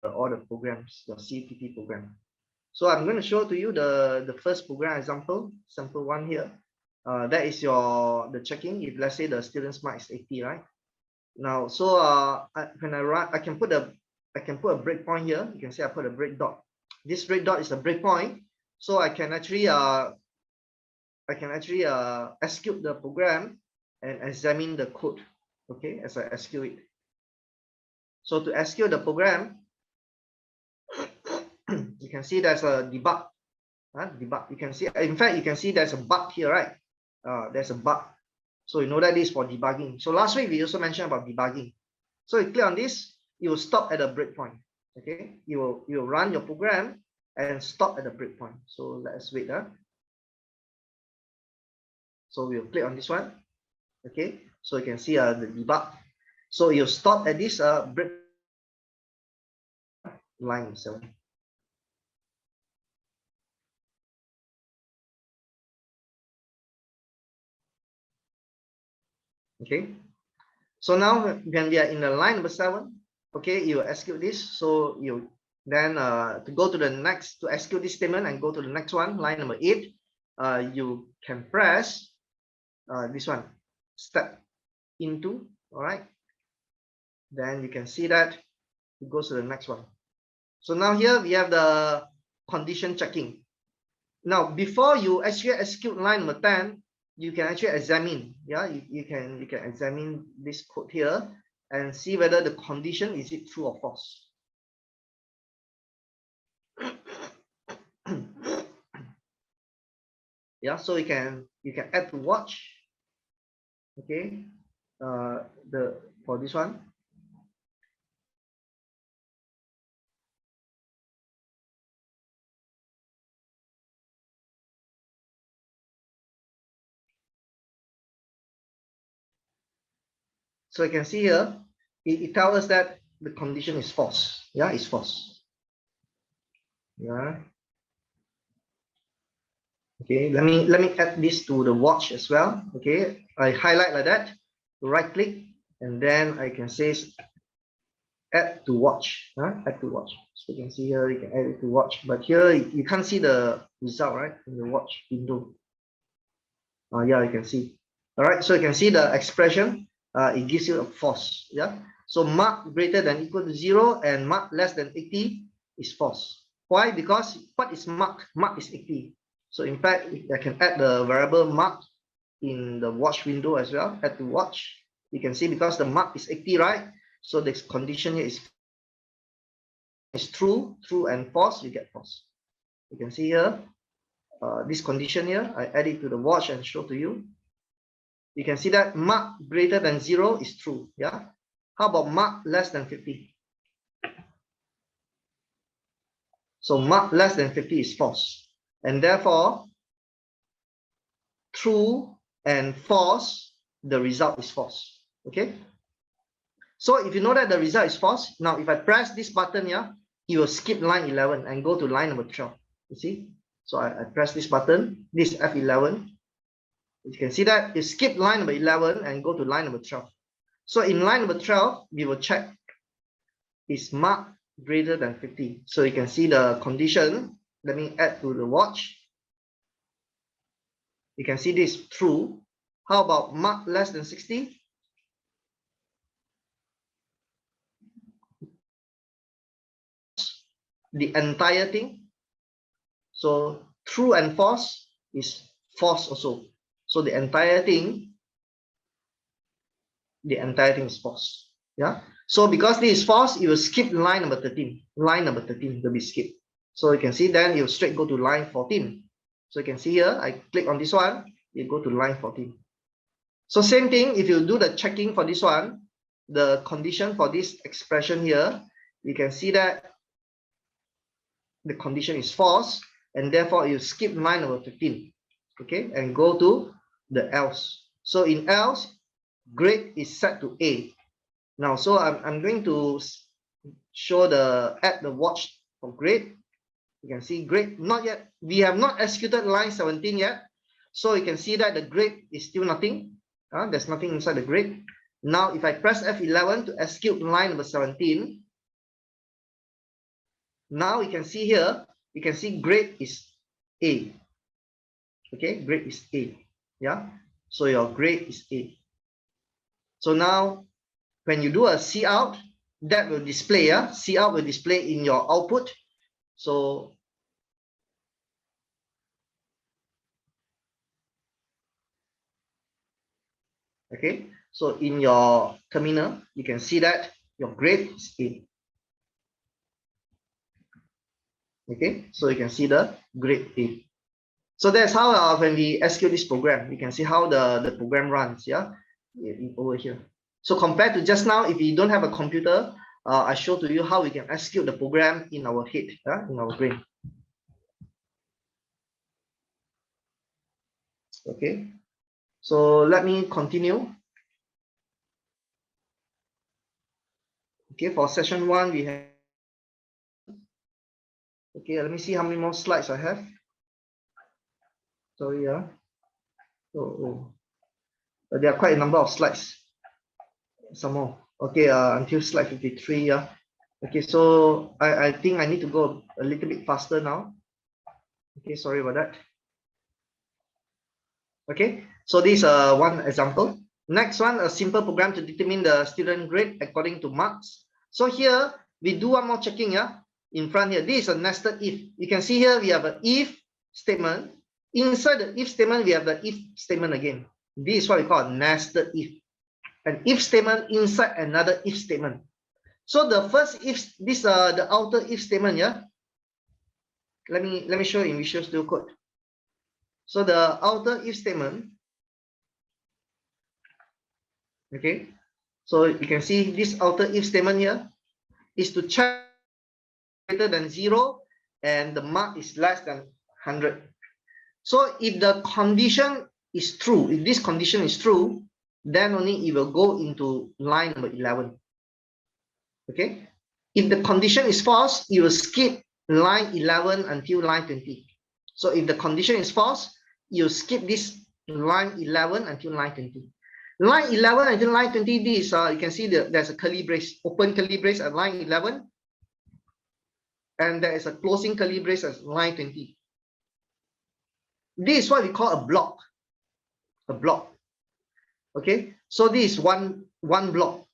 all the programs, your CPP program. So I'm going to show to you the first program example, sample one here. That is the checking. If let's say the student's mark is 80, right? Now, so when I run, I can put a breakpoint here. You can see I put a break dot. This break dot is a breakpoint, so I can actually execute the program and examine the code. Okay, as I execute it. So to execute the program, you can see there's a debug. Debug. You can see, in fact, you can see there's a bug here, right? There's a bug. So you know that this is for debugging. So last week we also mentioned about debugging. So you click on this, you will stop at a breakpoint. Okay, you will run your program and stop at the breakpoint. So let's wait. So we'll click on this one. Okay, so you can see the debug. So you stop at this break line 7. Okay, so now when we are in the line number 7, okay, you execute this. So you then to go to the next, to execute this statement and go to the next one, line number 8, you can press this one, step into. All right, then you can see that it goes to the next one. So now here we have the condition checking. Now before you actually execute line number 10, you can actually examine. Yeah, you can examine this code here and see whether the condition is it true or false. Yeah, so you can add to watch. Okay, for this one. So you can see here, it tells us that the condition is false. Yeah, it's false. Yeah. Okay, let me add this to the watch as well. Okay, I highlight like that, right click, and then I can say add to watch. Add to watch. So you can see here, you can add it to watch, but here you can't see the result, right? In the watch window. Yeah, you can see. All right, so you can see the expression. It gives you a false. Yeah. So mark greater than equal to 0 and mark less than 80 is false. Why? Because what is mark? Mark is 80. So in fact, I can add the variable mark in the watch window as well. Add to watch. You can see because the mark is 80, right? So the condition here is true, true and false. You get false. You can see here. This condition here, I add it to the watch and show to you. You can see that mark greater than 0 is true. Yeah. How about mark less than 50? So mark less than 50 is false. And therefore, true and false, the result is false. Okay. So if you know that the result is false, now if I press this button here, it will skip line 11 and go to line number 12. You see? So I press this button, this F11. You can see that you skip line number 11 and go to line number 12. So in line number 12, we will check is mark greater than 50. So you can see the condition. Let me add to the watch. You can see this true. How about mark less than 60? The entire thing. So true and false is false also. So the entire thing is false. Yeah. So because this is false, it will skip line number 13. Line number 13 will be skipped. So you can see then you straight go to line 14. So you can see here, I click on this one, you go to line 14. So same thing, if you do the checking for this one, the condition for this expression here, you can see that the condition is false, and therefore you skip line number 15, okay, and go to the else. So in else, grade is set to A. Now, so I'm going to show add the watch for grade. You can see grade not yet. We have not executed line 17 yet. So you can see that the grade is still nothing. There's nothing inside the grade. Now, if I press F11 to execute line number 17, now you can see here, you can see grade is A. Okay, grade is A. Yeah, so your grade is A. So now, when you do a C out, that will display. C out will display in your output. So okay, so in your terminal, you can see that your grade is A. Okay, so you can see the grade A. So that's how when we execute this program, you can see how the program runs. Yeah, over here. So compared to just now, if you don't have a computer, I show to you how we can execute the program in our head, in our brain. Okay, so let me continue. Okay, for session 1, we have. Okay, let me see how many more slides I have. Sorry, there are quite a number of slides. Some more. Okay, until slide 53. Yeah. Okay, so I think I need to go a little bit faster now. Okay, sorry about that. Okay, so this is one example. Next one, a simple program to determine the student grade according to marks. So here we do one more checking. Yeah, in front here, this is a nested if. You can see here we have an if statement. Inside the if statement, we have the if statement again. This is what we call a nested if. An if statement inside another if statement. So the first if, this the outer if statement. Yeah. Let me show you in Visual Studio Code. So the outer if statement. Okay. So you can see this outer if statement here is to check greater than 0 and the mark is less than 100. So if the condition is true, if this condition is true, then only it will go into line number 11. Okay. If the condition is false, you will skip line 11 until line 20. So if the condition is false, you skip this line 11 until line 20. Line 11 until line 20, this you can see there's a curly brace, open curly brace at line 11, and there is a closing curly brace at line 20. This is what we call a block. A block. Okay, so this is one block.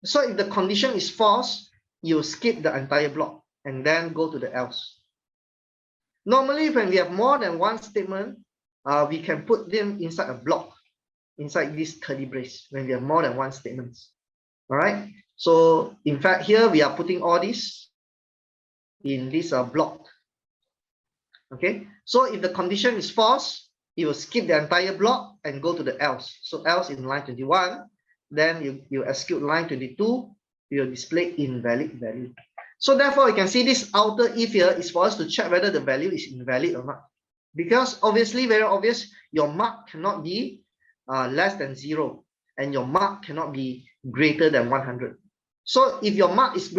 So if the condition is false, you skip the entire block and then go to the else. Normally, when we have more than one statement, we can put them inside a block, inside this curly brace, when we have more than one statement. All right. So in fact, here we are putting all this in this block. Okay. So if the condition is false, you will skip the entire block and go to the else. So else in line 21, then you execute line 22, you will display invalid value. So therefore, you can see this outer if here is for us to check whether the value is invalid or not. Because obviously, very obvious, your mark cannot be less than 0, and your mark cannot be greater than 100. So if your mark is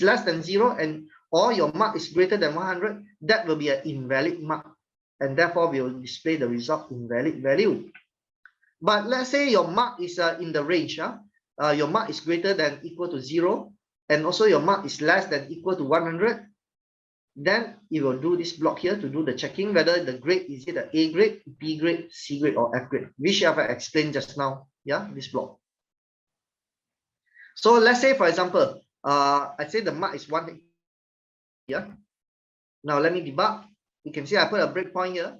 less than 0, and or your mark is greater than 100, that will be an invalid mark, and therefore we will display the result invalid value. But let's say your mark is in the range. Your mark is greater than equal to 0, and also your mark is less than equal to 100. Then you will do this block here to do the checking whether the grade is it an A grade, B grade, C grade, or F grade, which I have explained just now. Yeah, this block. So let's say, for example, I say the mark is 1 here. Now let me debug. You can see I put a breakpoint here.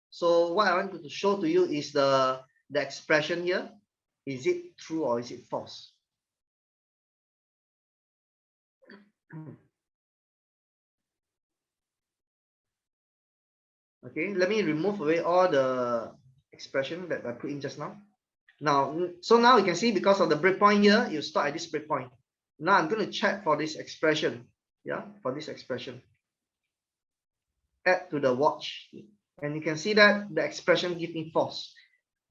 So what I want to show to you is the expression here. Is it true or is it false? Okay, let me remove away all the expression that I put in just now. So now you can see because of the breakpoint here, you start at this breakpoint. Now I'm going to check for this expression. Yeah, for this expression. Add to the watch. And you can see that the expression gives me false.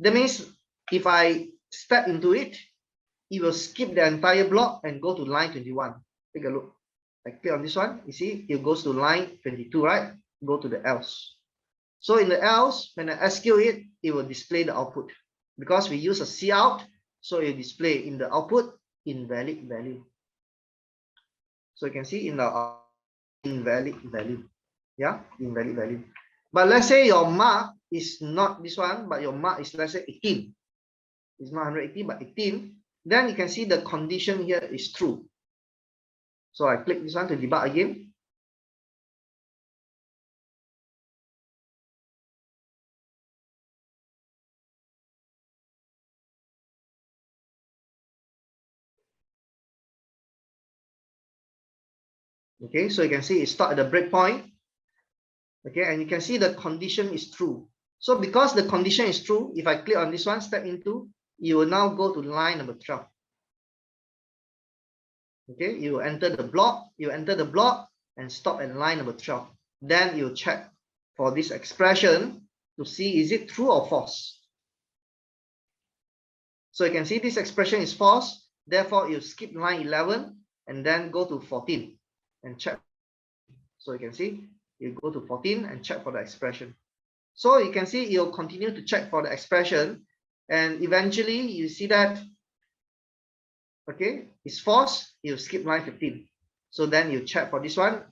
That means if I step into it, it will skip the entire block and go to line 21. Take a look. I click on this one. You see, it goes to line 22, right? Go to the else. So in the else, when I execute it, it will display the output. Because we use a cout, so it will display in the output invalid value. So you can see in the invalid value. Yeah, invalid value. But let's say your mark is not this one, but your mark is, let's say, 18. It's not 180, but 18. Then you can see the condition here is true. So I click this one to debug again. Okay, so you can see it start at the breakpoint. Okay, and you can see the condition is true. So because the condition is true, if I click on this one, step into, you will now go to line number 12. Okay, you enter the block, and stop at line number 12. Then you check for this expression to see is it true or false. So you can see this expression is false. Therefore, you skip line 11 and then go to 14 and check. So you can see you go to 14 and check for the expression. So you can see you'll continue to check for the expression, and eventually you see that, okay, it's false, you skip line 15. So then you check for this one,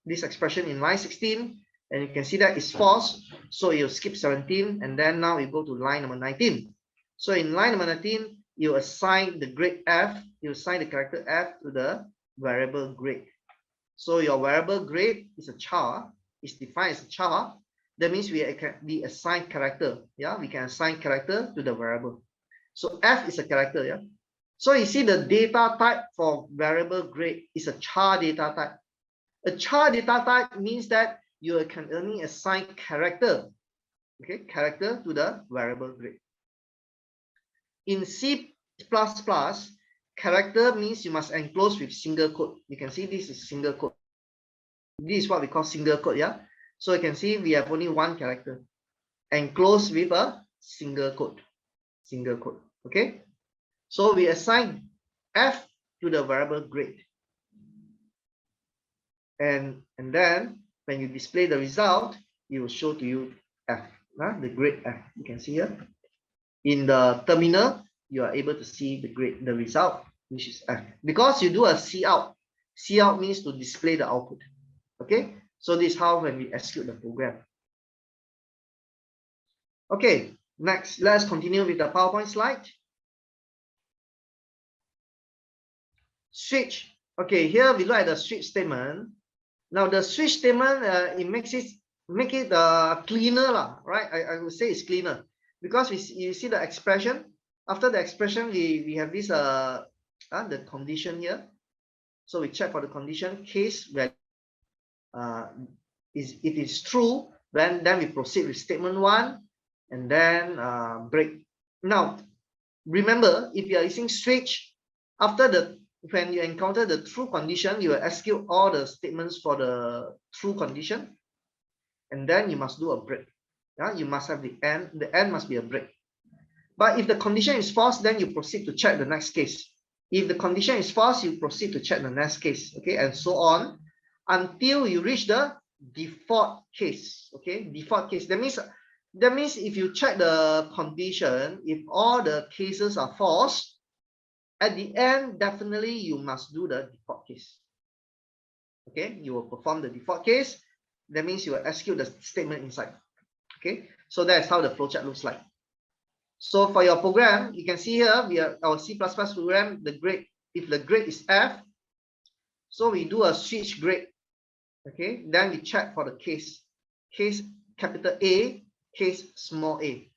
this expression in line 16, and you can see that it's false. So you skip 17, and then now you go to line number 19. So in line number 19, you assign the grade F, you assign the character F to the variable grade. So your variable grade is a char, is defined as a char. That means we assign character. Yeah, we can assign character to the variable. So F is a character. Yeah. So you see the data type for variable grade is a char data type. A char data type means that you can only assign character, okay, character to the variable grade. In C++, character means you must enclose with single quote. You can see this is single quote. This is what we call single quote, yeah. So you can see we have only one character enclosed with a single quote. Single quote. Okay. So we assign F to the variable grade. And then when you display the result, it will show to you F, the grade F. You can see here. In the terminal, you are able to see the result, which is F. Because you do a C out. C out means to display the output. Okay, so this is how when we execute the program. Okay, next, let's continue with the PowerPoint slide. Switch. Okay, here we look at the switch statement. Now the switch statement, it makes it cleaner lah, right? I would say it's cleaner because you see the expression. After the expression, we have this the condition here. So we check for the condition case where if it is true, then we proceed with statement 1 and then break. Now remember, if you are using switch, when you encounter the true condition, you will execute all the statements for the true condition, and then you must do a break. Yeah, you must have the end. The end must be a break. But if the condition is false, then you proceed to check the next case. If the condition is false, you proceed to check the next case. Okay, and so on until you reach the default case. Okay, default case. That means if you check the condition, if all the cases are false, at the end, definitely you must do the default case. Okay, you will perform the default case. That means you will execute the statement inside. Okay, so that's how the flowchart looks like. So for your program, you can see here, we are our C++ program, the grade, if the grade is F, so we do a switch grade. Okay, then we check for the case capital A, case small a.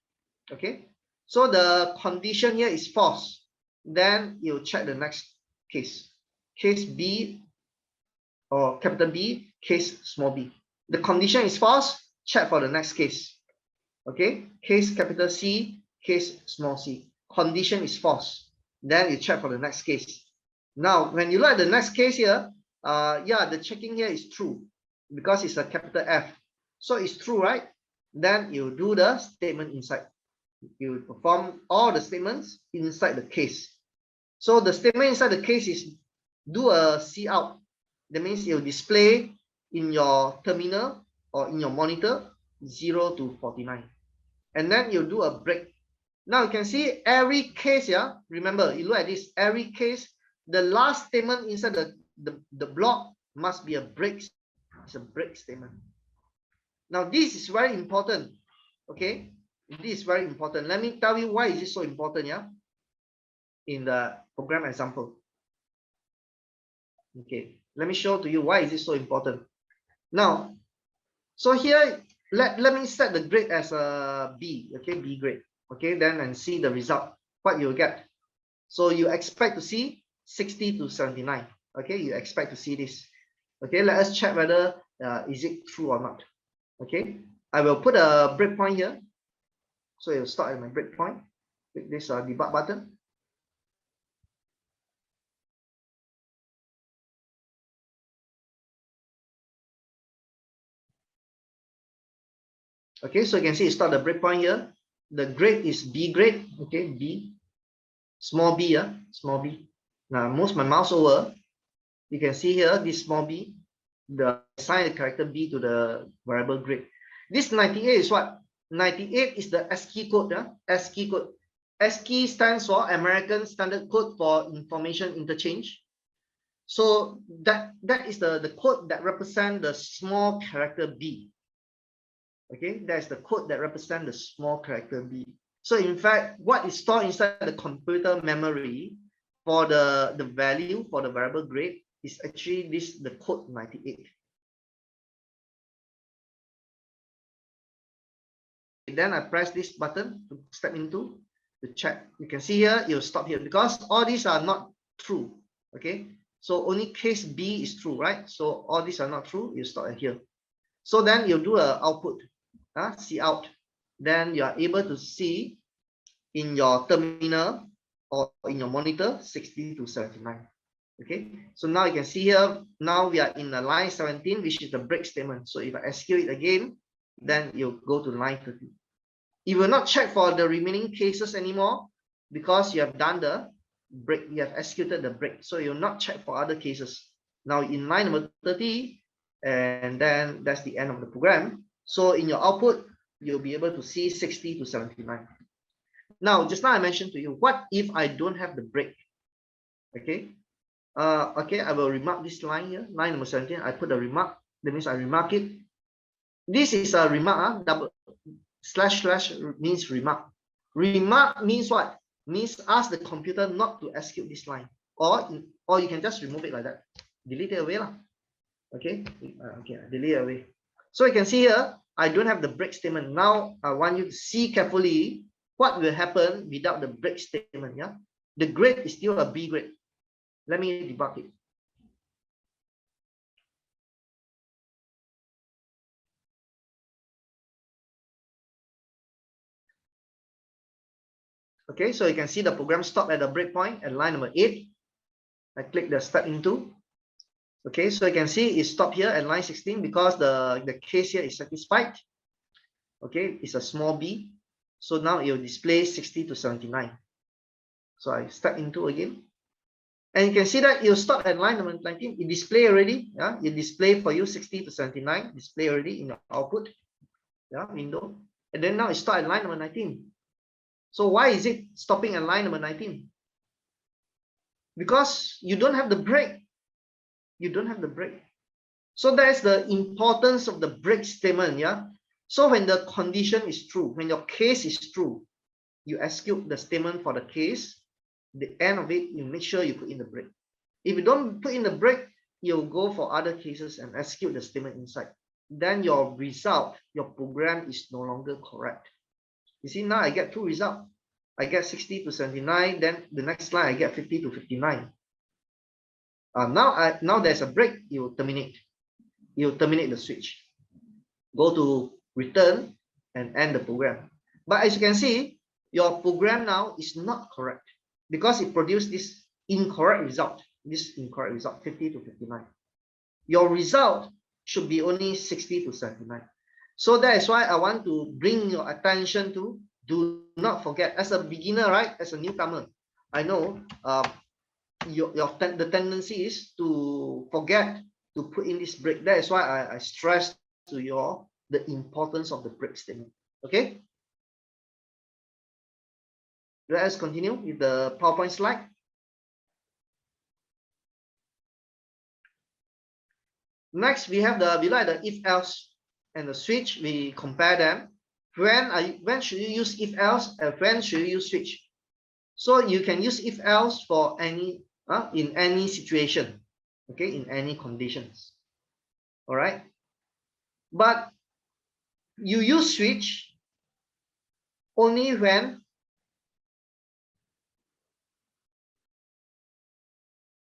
Okay, so the condition here is false. Then you check the next case B or capital B, case small b. The condition is false, check for the next case. Okay, case capital C, case small c. Condition is false, then you check for the next case. Now when you look at the next case here, yeah, the checking here is true because it's a capital F, so it's true, right? Then you do the statement inside. You perform all the statements inside the case. So the statement inside the case is do a C out. That means it will display in your terminal or in your monitor 0 to 49. And then you do a break. Now you can see every case, yeah. Remember, you look at this, every case, the last statement inside the block must be a break. It's a break statement. Now this is very important. Okay, this is very important. Let me tell you why is it so important, yeah, in the program example. Okay, let me show to you why is it so important. Now, so here, let me set the grade as a B, okay, B grade. Okay, then and see the result, what you'll get. So you expect to see 60 to 79. Okay, you expect to see this. Okay, let us check whether is it true or not. Okay, I will put a breakpoint here. So it'll start at my breakpoint. Click this debug button. Okay, so you can see it start the breakpoint here. The grade is B grade. Okay, B, small b, small b. Now move my mouse over. You can see here this small b, the assign the character B to the variable grade. This 98 is what? 98 is the ASCII code. ASCII code. ASCII stands for American Standard Code for Information Interchange. So that is the code that represents the small character B. Okay, that's the code that represents the small character B. So in fact, what is stored inside the computer memory for the value for the variable grade is actually the code 98. Then I press this button to step into the check. You can see here, you'll stop here because all these are not true. Okay, so only case B is true, right? So all these are not true, you stop at here. So then you do an output, C out. Then you are able to see in your terminal or in your monitor 60 to 79. Okay, so now you can see here, now we are in the line 17, which is the break statement. So if I execute it again, then you go to line 30. You will not check for the remaining cases anymore because you have done the break, you have executed the break. So you'll not check for other cases. Now in line number 30, and then that's the end of the program. So in your output, you'll be able to see 60 to 79. Now, just now I mentioned to you, what if I don't have the break? Okay. Okay, I will remark this line here, line number 17. I put a remark. That means I remark it. This is a remark. Double slash means remark. Remark means what? Means ask the computer not to execute this line, or you can just remove it like that, delete it away lah. Okay, okay, delete it away. So you can see here, I don't have the break statement. Now I want you to see carefully what will happen without the break statement. Yeah, the grade is still a B grade. Let me debug it. Okay, so you can see the program stop at the breakpoint at line number 8. I click the step into. Okay, so you can see it stopped here at line 16 because the case here is satisfied. Okay, it's a small b. So now it will display 60 to 79. So I step into again. And you can see that it'll stop at line number 19. It display already. Yeah, it display for you 60 to 79. Display already in the output. Yeah, window. And then now it stop at line number 19. So why is it stopping at line number 19? Because you don't have the break. You don't have the break. So that's the importance of the break statement. Yeah. So when the condition is true, when your case is true, you execute the statement for the case. The end of it, you make sure you put in the break. If you don't put in the break, you'll go for other cases and execute the statement inside. Then your result, your program is no longer correct. You see, now I get two results. I get 60 to 79. Then the next line, I get 50 to 59. Now there's a break. You terminate. You terminate the switch. Go to return and end the program. But as you can see, your program now is not correct because it produced this incorrect result. This incorrect result, 50 to 59. Your result should be only 60 to 79. So that is why I want to bring your attention to, do not forget, as a beginner, right? As a newcomer, I know the tendency is to forget to put in this break. That is why I stress to you the importance of the break statement. Okay. Let us continue with the PowerPoint slide. Next, we have the if else and the switch. We compare them. When should you use if else and when should you use switch? So you can use if else for any in any situation, okay, in any conditions. All right, but you use switch only when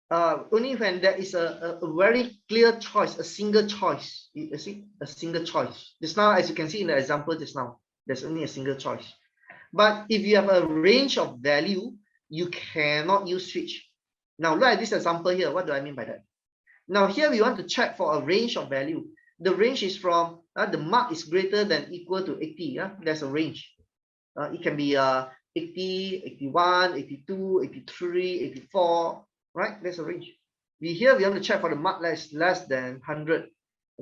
there is a very clear choice, a single choice. You see, a single choice. Just now, as you can see in the example just now, there's only a single choice. But if you have a range of value, you cannot use switch. Now look at this example here. What do I mean by that? Now here we want to check for a range of value. The range is from the mark is greater than equal to 80. Yeah, there's a range. It can be 80, 81, 82, 83, 84. Right? There's a range. We want to check for the mark less than 100.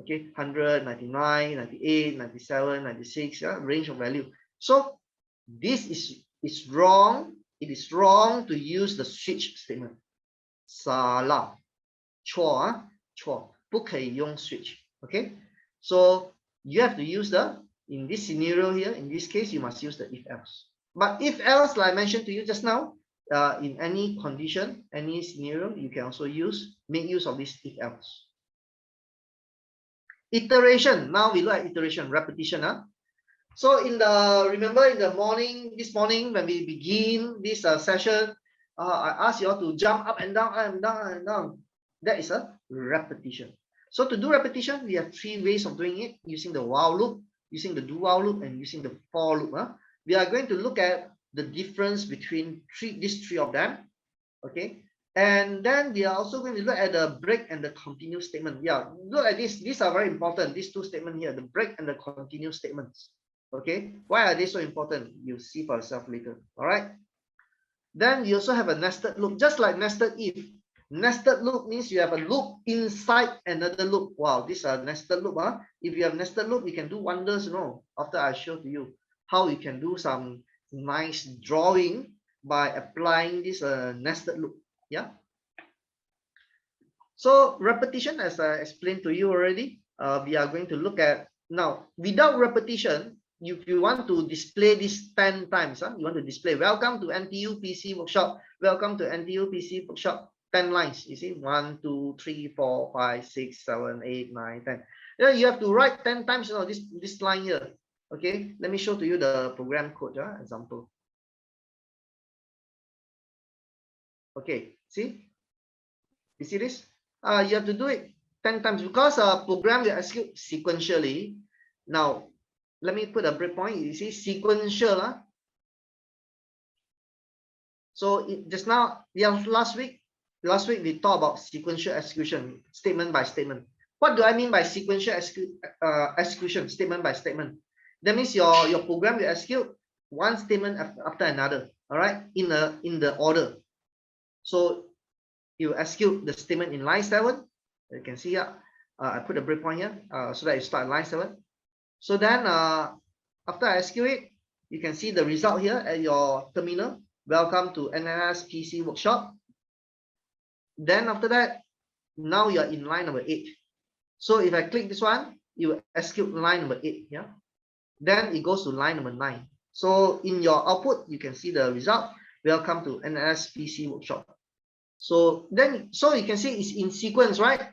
Okay, 100, 99, 98, 97, 96. Yeah, range of value. So this is wrong. It is wrong to use the switch statement. 傻了，错啊，错，不可以用 switch. Okay, so you have to use in this scenario here, in this case, you must use the if else. But if else, like I mentioned to you just now, in any condition, any scenario, you can also make use of this if else. Iteration. Now we look at iteration, repetition. So remember in the morning, this morning when we begin this session, I asked you all to jump up and down, and down, and down. That is a repetition. So to do repetition, we have 3 ways of doing it: using the while loop, using the do while loop, and using the for loop. We are going to look at the difference between these three of them. Okay. And then we are also going to look at the break and the continue statement. Yeah, look at this. These are very important. These two statements here, the break and the continue statements. Okay, why are they so important? You'll see for yourself later. All right. Then you also have a nested loop, just like nested if. Nested loop means you have a loop inside another loop. Wow, this is a nested loop. If you have nested loop, you can do wonders. After I show to you how you can do some nice drawing by applying this nested loop. Yeah. So repetition, as I explained to you already, we are going to look at now. Without repetition, if you want to display this 10 times, you want to display welcome to NTU PC workshop, welcome to NTU PC workshop, 10 lines. You see, 1, 2, 3, 4, 5, 6, 7, 8, 9, 10. Yeah, you have to write 10 times, you know, this line here. Okay, let me show to you the program code, example. Okay, see? You see this? You have to do it 10 times because program will execute sequentially. Now, let me put a breakpoint. You see sequential. So just now, last week we talked about sequential execution, statement by statement. What do I mean by sequential execution, statement by statement? That means your program will execute one statement after another. All right, in the order. So you execute the statement in line 7. You can see here, I put a breakpoint here so that you start line 7. So then after I execute it, you can see the result here at your terminal. Welcome to NNS PC workshop. Then after that, now you're in line number 8. So if I click this one, you execute line number 8. Yeah. Then it goes to line number 9. So in your output, you can see the result. Welcome to NNS PC workshop. So you can see it's in sequence, right?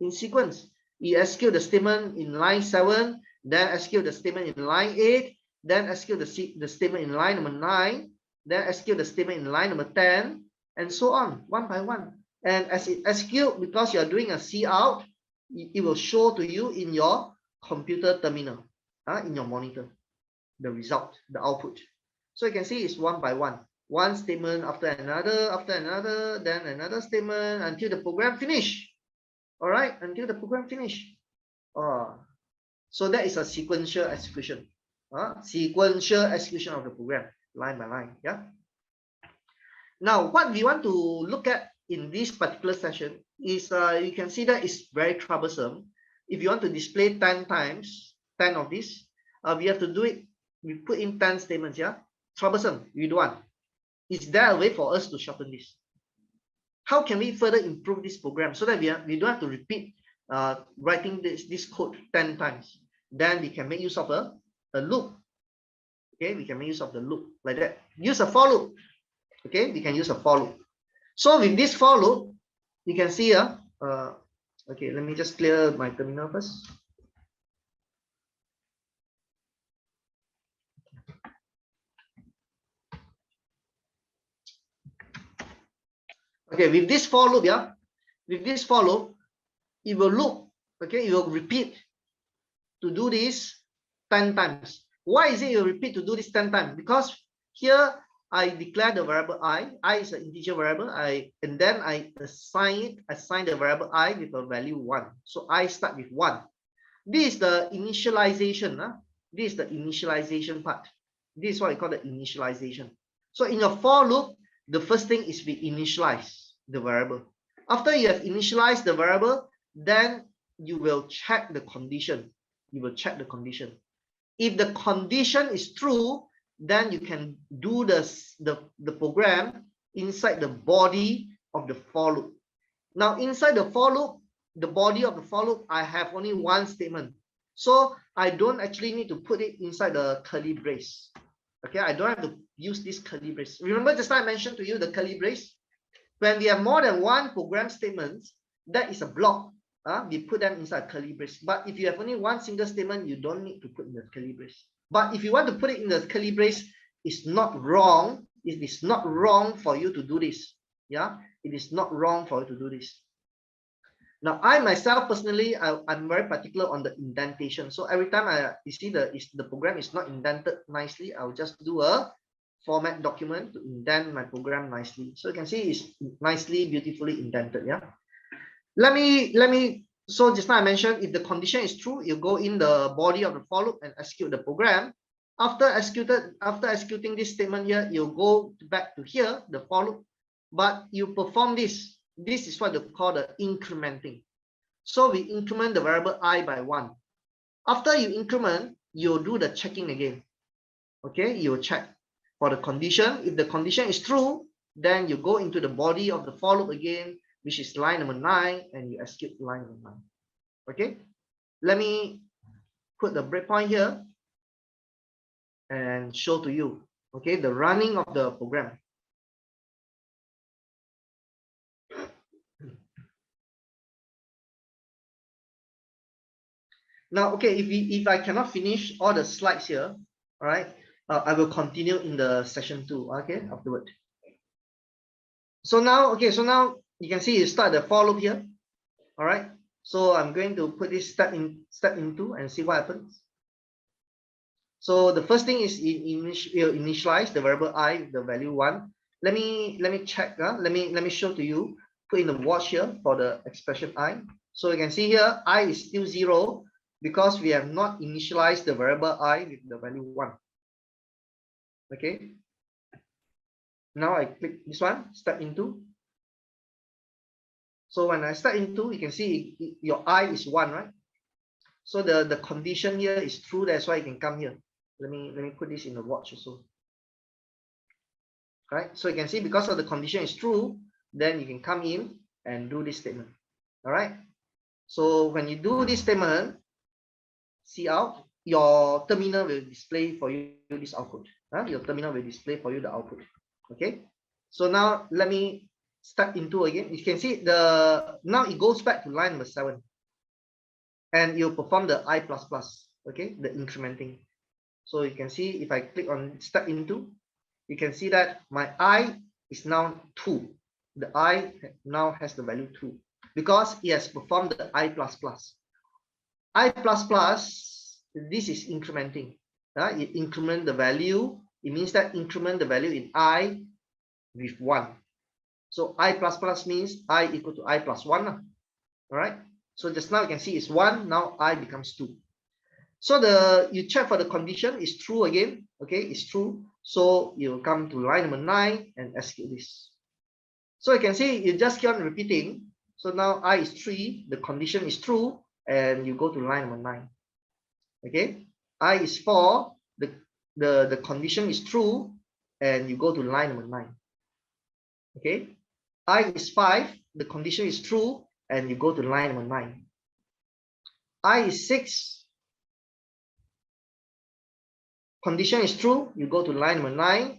In sequence, you execute the statement in line 7, then execute the statement in line 8, then execute the statement in line number 9, then execute the statement in line number 10, and so on, one by one. And as it execute, because you're doing a cout, it will show to you in your computer terminal, in your monitor, the result, the output. So you can see it's one by one. One statement after another, then another statement until the program finish. All right, until the program finish. So that is a sequential execution. Sequential execution of the program, line by line. Yeah. Now, what we want to look at in this particular session is you can see that it's very troublesome. If you want to display 10 times, 10 of this, we have to do it. We put in 10 statements. Yeah. Troublesome. We don't want. Is there a way for us to shorten this? How can we further improve this program so that we don't have to repeat writing this code 10 times? Then we can make use of a loop. Okay, we can make use of the loop like that. Use a for loop. Okay, we can use a for loop. So with this for loop, you can see here. Okay, let me just clear my terminal first. Okay, with this for loop, with this for loop, it will loop. Okay, it will repeat to do this 10 times. Why is it you repeat to do this 10 times? Because here I declare the variable I is an integer variable, and then I assign the variable I with a value 1. So I start with 1. This is the initialization. This is the initialization part. This is what we call the initialization. So in your for loop, the first thing is we initialize the variable. After you have initialized the variable, then you will check the condition. You will check the condition. If the condition is true, then you can do the program inside the body of the for loop. Now inside the for loop, the body of the for loop, I have only one statement. So I don't actually need to put it inside the curly brace. Okay, I don't have to use this curly brace. Remember just now I mentioned to you the curly brace? When we have more than one program statement, that is a block. We put them inside curly brace. But if you have only one single statement, you don't need to put in the curly brace. But if you want to put it in the curly brace, it's not wrong. It is not wrong for you to do this. Yeah, it is not wrong for you to do this. Now, I myself personally, I'm very particular on the indentation. So every time you see the program is not indented nicely, I'll just do a format document to indent my program nicely. So you can see it's nicely, beautifully indented. Yeah. Let me. So just now I mentioned if the condition is true, you go in the body of the for loop and execute the program. After executing this statement here, you go back to here, the for loop, but you perform this. This is what they call the incrementing. So we increment the variable I by 1. After you increment, you'll do the checking again. Okay, you'll check. for the condition. If the condition is true, then you go into the body of the for loop again, which is line number 9, and you execute line number 9. Okay, let me put the breakpoint here and show to you, okay, the running of the program. Now, okay, if I cannot finish all the slides here, all right, I will continue in the session 2, okay, afterward. So now, okay, so now you can see you start the for loop here, all right. So I'm going to put this step into and see what happens. So the first thing is initialize the variable I with the value 1. Let me check. Let me show to you. Put in the watch here for the expression I. So you can see here I is still 0 because we have not initialized the variable I with the value 1. Okay. Now I click this one, step into. So when I step into, you can see your I is 1, right? So the condition here is true. That's why you can come here. Let me put this in the watch also. Right? So you can see because of the condition is true, then you can come in and do this statement. All right. So when you do this statement, see out, your terminal will display for you this output. Your terminal will display for you the output. Okay. So now let me step into again. You can see now it goes back to line number 7. And you perform the I++, okay, the incrementing. So you can see if I click on step into, you can see that my I is now 2. The I now has the value 2 because it has performed the I++. I++, this is incrementing. It increment the value. It means that increment the value in I with 1. So I++ means I equal to I plus 1. All right. So just now you can see it's 1. Now I becomes 2. So you check for the condition is true again. Okay, it's true. So you come to line number 9 and execute this. So you can see you just keep on repeating. So now I is 3, the condition is true, and you go to line number 9. Okay, I is 4, the condition is true, and you go to line number 9. Okay, I is 5, the condition is true, and you go to line number 9. I is 6, condition is true, you go to line number 9.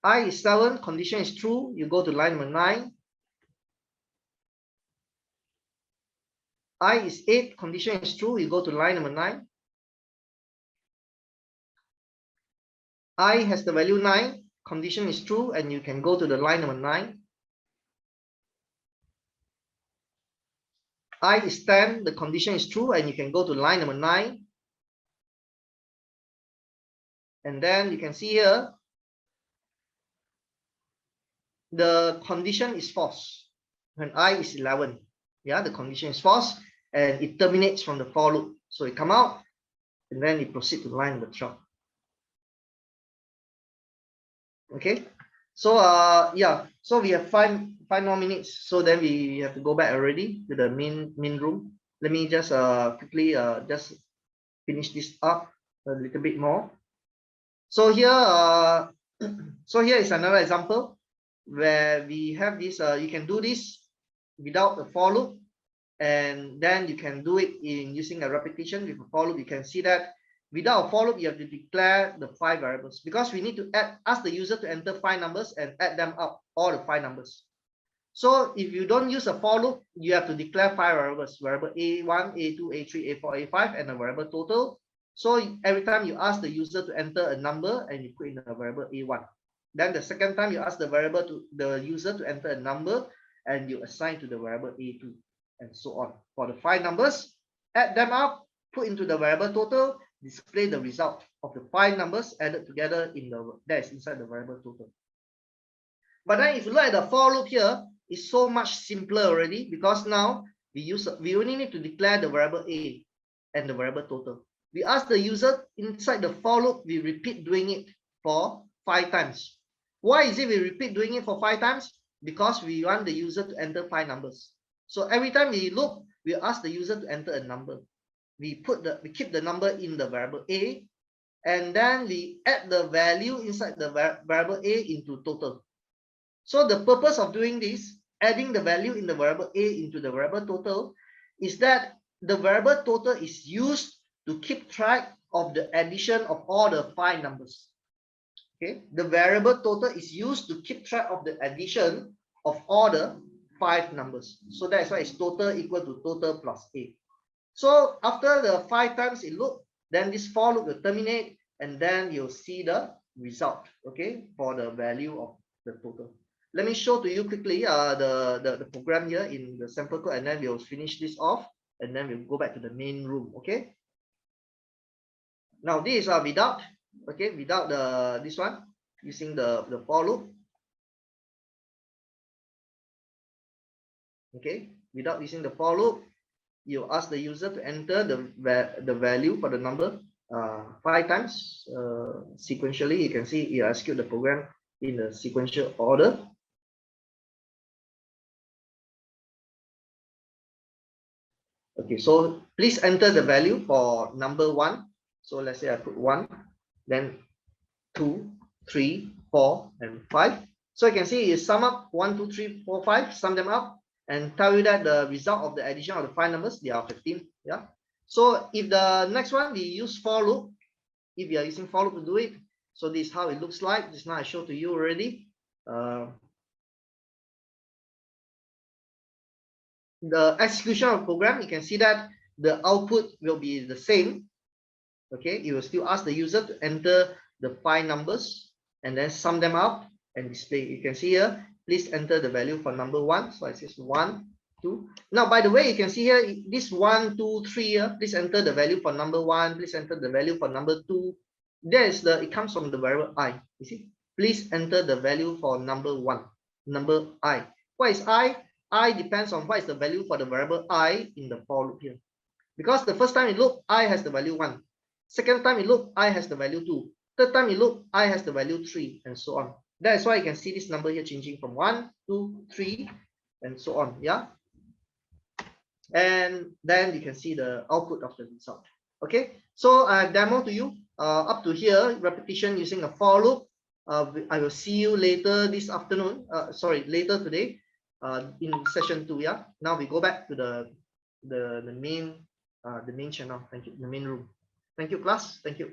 I is 7, condition is true, you go to line number 9. I is 8, condition is true, you go to line number 9. I has the value 9, condition is true, and you can go to the line number 9. I is 10, the condition is true, and you can go to line number 9. And then you can see here, the condition is false. When I is 11, yeah, the condition is false, and it terminates from the for loop. So it come out, and then it proceed to line number 12. Okay, so yeah, so we have five more minutes, so then we have to go back already to the main room. Let me just quickly just finish this up a little bit more. So here so here is another example where we have this you can do this without the for loop, and then you can do it in using a repetition with a for loop. You can see that without a for loop, you have to declare the 5 variables because we need to ask the user to enter 5 numbers and add them up, all the 5 numbers. So if you don't use a for loop, you have to declare 5 variables, variable A1, A2, A3, A4, A5, and a variable total. So every time you ask the user to enter a number and you put in a variable A1. Then the second time you ask the user to enter a number and you assign to the variable A2, and so on. For the 5 numbers, add them up, put into the variable total, display the result of the 5 numbers added together that is inside the variable total. But then if you look at the for loop here, it's so much simpler already because now we only need to declare the variable A and the variable total. We ask the user inside the for loop, we repeat doing it for 5 times. Why is it we repeat doing it for 5 times? Because we want the user to enter 5 numbers. So every time we loop, we ask the user to enter a number. We keep the number in the variable A, and then we add the value inside the variable a into total. So the purpose of doing this, adding the value in the variable a into the variable total, is that the variable total is used to keep track of the addition of all the 5 numbers. Okay, the variable total is used to keep track of the addition of all the 5 numbers. So that's why it's total equal to total plus a. So after the 5 times it loop, then this for loop will terminate, and then you'll see the result, okay, for the value of the total. Let me show to you quickly the program here in the sample code, and then we'll finish this off, and then we'll go back to the main room, okay? Now this is without, okay, without this one, using the for loop. Okay, without using the for loop, you ask the user to enter the value for the number 5 times sequentially. You can see you execute the program in the sequential order. Okay, so please enter the value for number 1. So let's say I put 1, then 2, 3, 4, and 5. So you can see you sum up 1, 2, 3, 4, 5, sum them up, and tell you that the result of the addition of the 5 numbers, they are 15. Yeah. So if the next one we use for loop, if you are using for loop to do it, so this is how it looks like. Just now I showed to you already. The execution of program, you can see that the output will be the same. Okay, you will still ask the user to enter the 5 numbers and then sum them up and display. You can see here, please enter the value for number 1. So I say 1, 2. Now, by the way, you can see here, this 1, 2, 3 here, please enter the value for number 1, please enter the value for number 2. There's it comes from the variable I. You see, please enter the value for number 1, number I. What is I? I depends on what is the value for the variable I in the for loop here. Because the first time it loop, I has the value 1. Second time it loop, I has the value 2. Third time it loop, I has the value 3, and so on. That is why you can see this number here changing from 1, 2, 3, and so on. Yeah. And then you can see the output of the result. Okay. So I demo to you up to here, repetition using a for loop. I will see you later this afternoon. Later today in session 2. Yeah. Now we go back to the main channel. Thank you. The main room. Thank you, class. Thank you.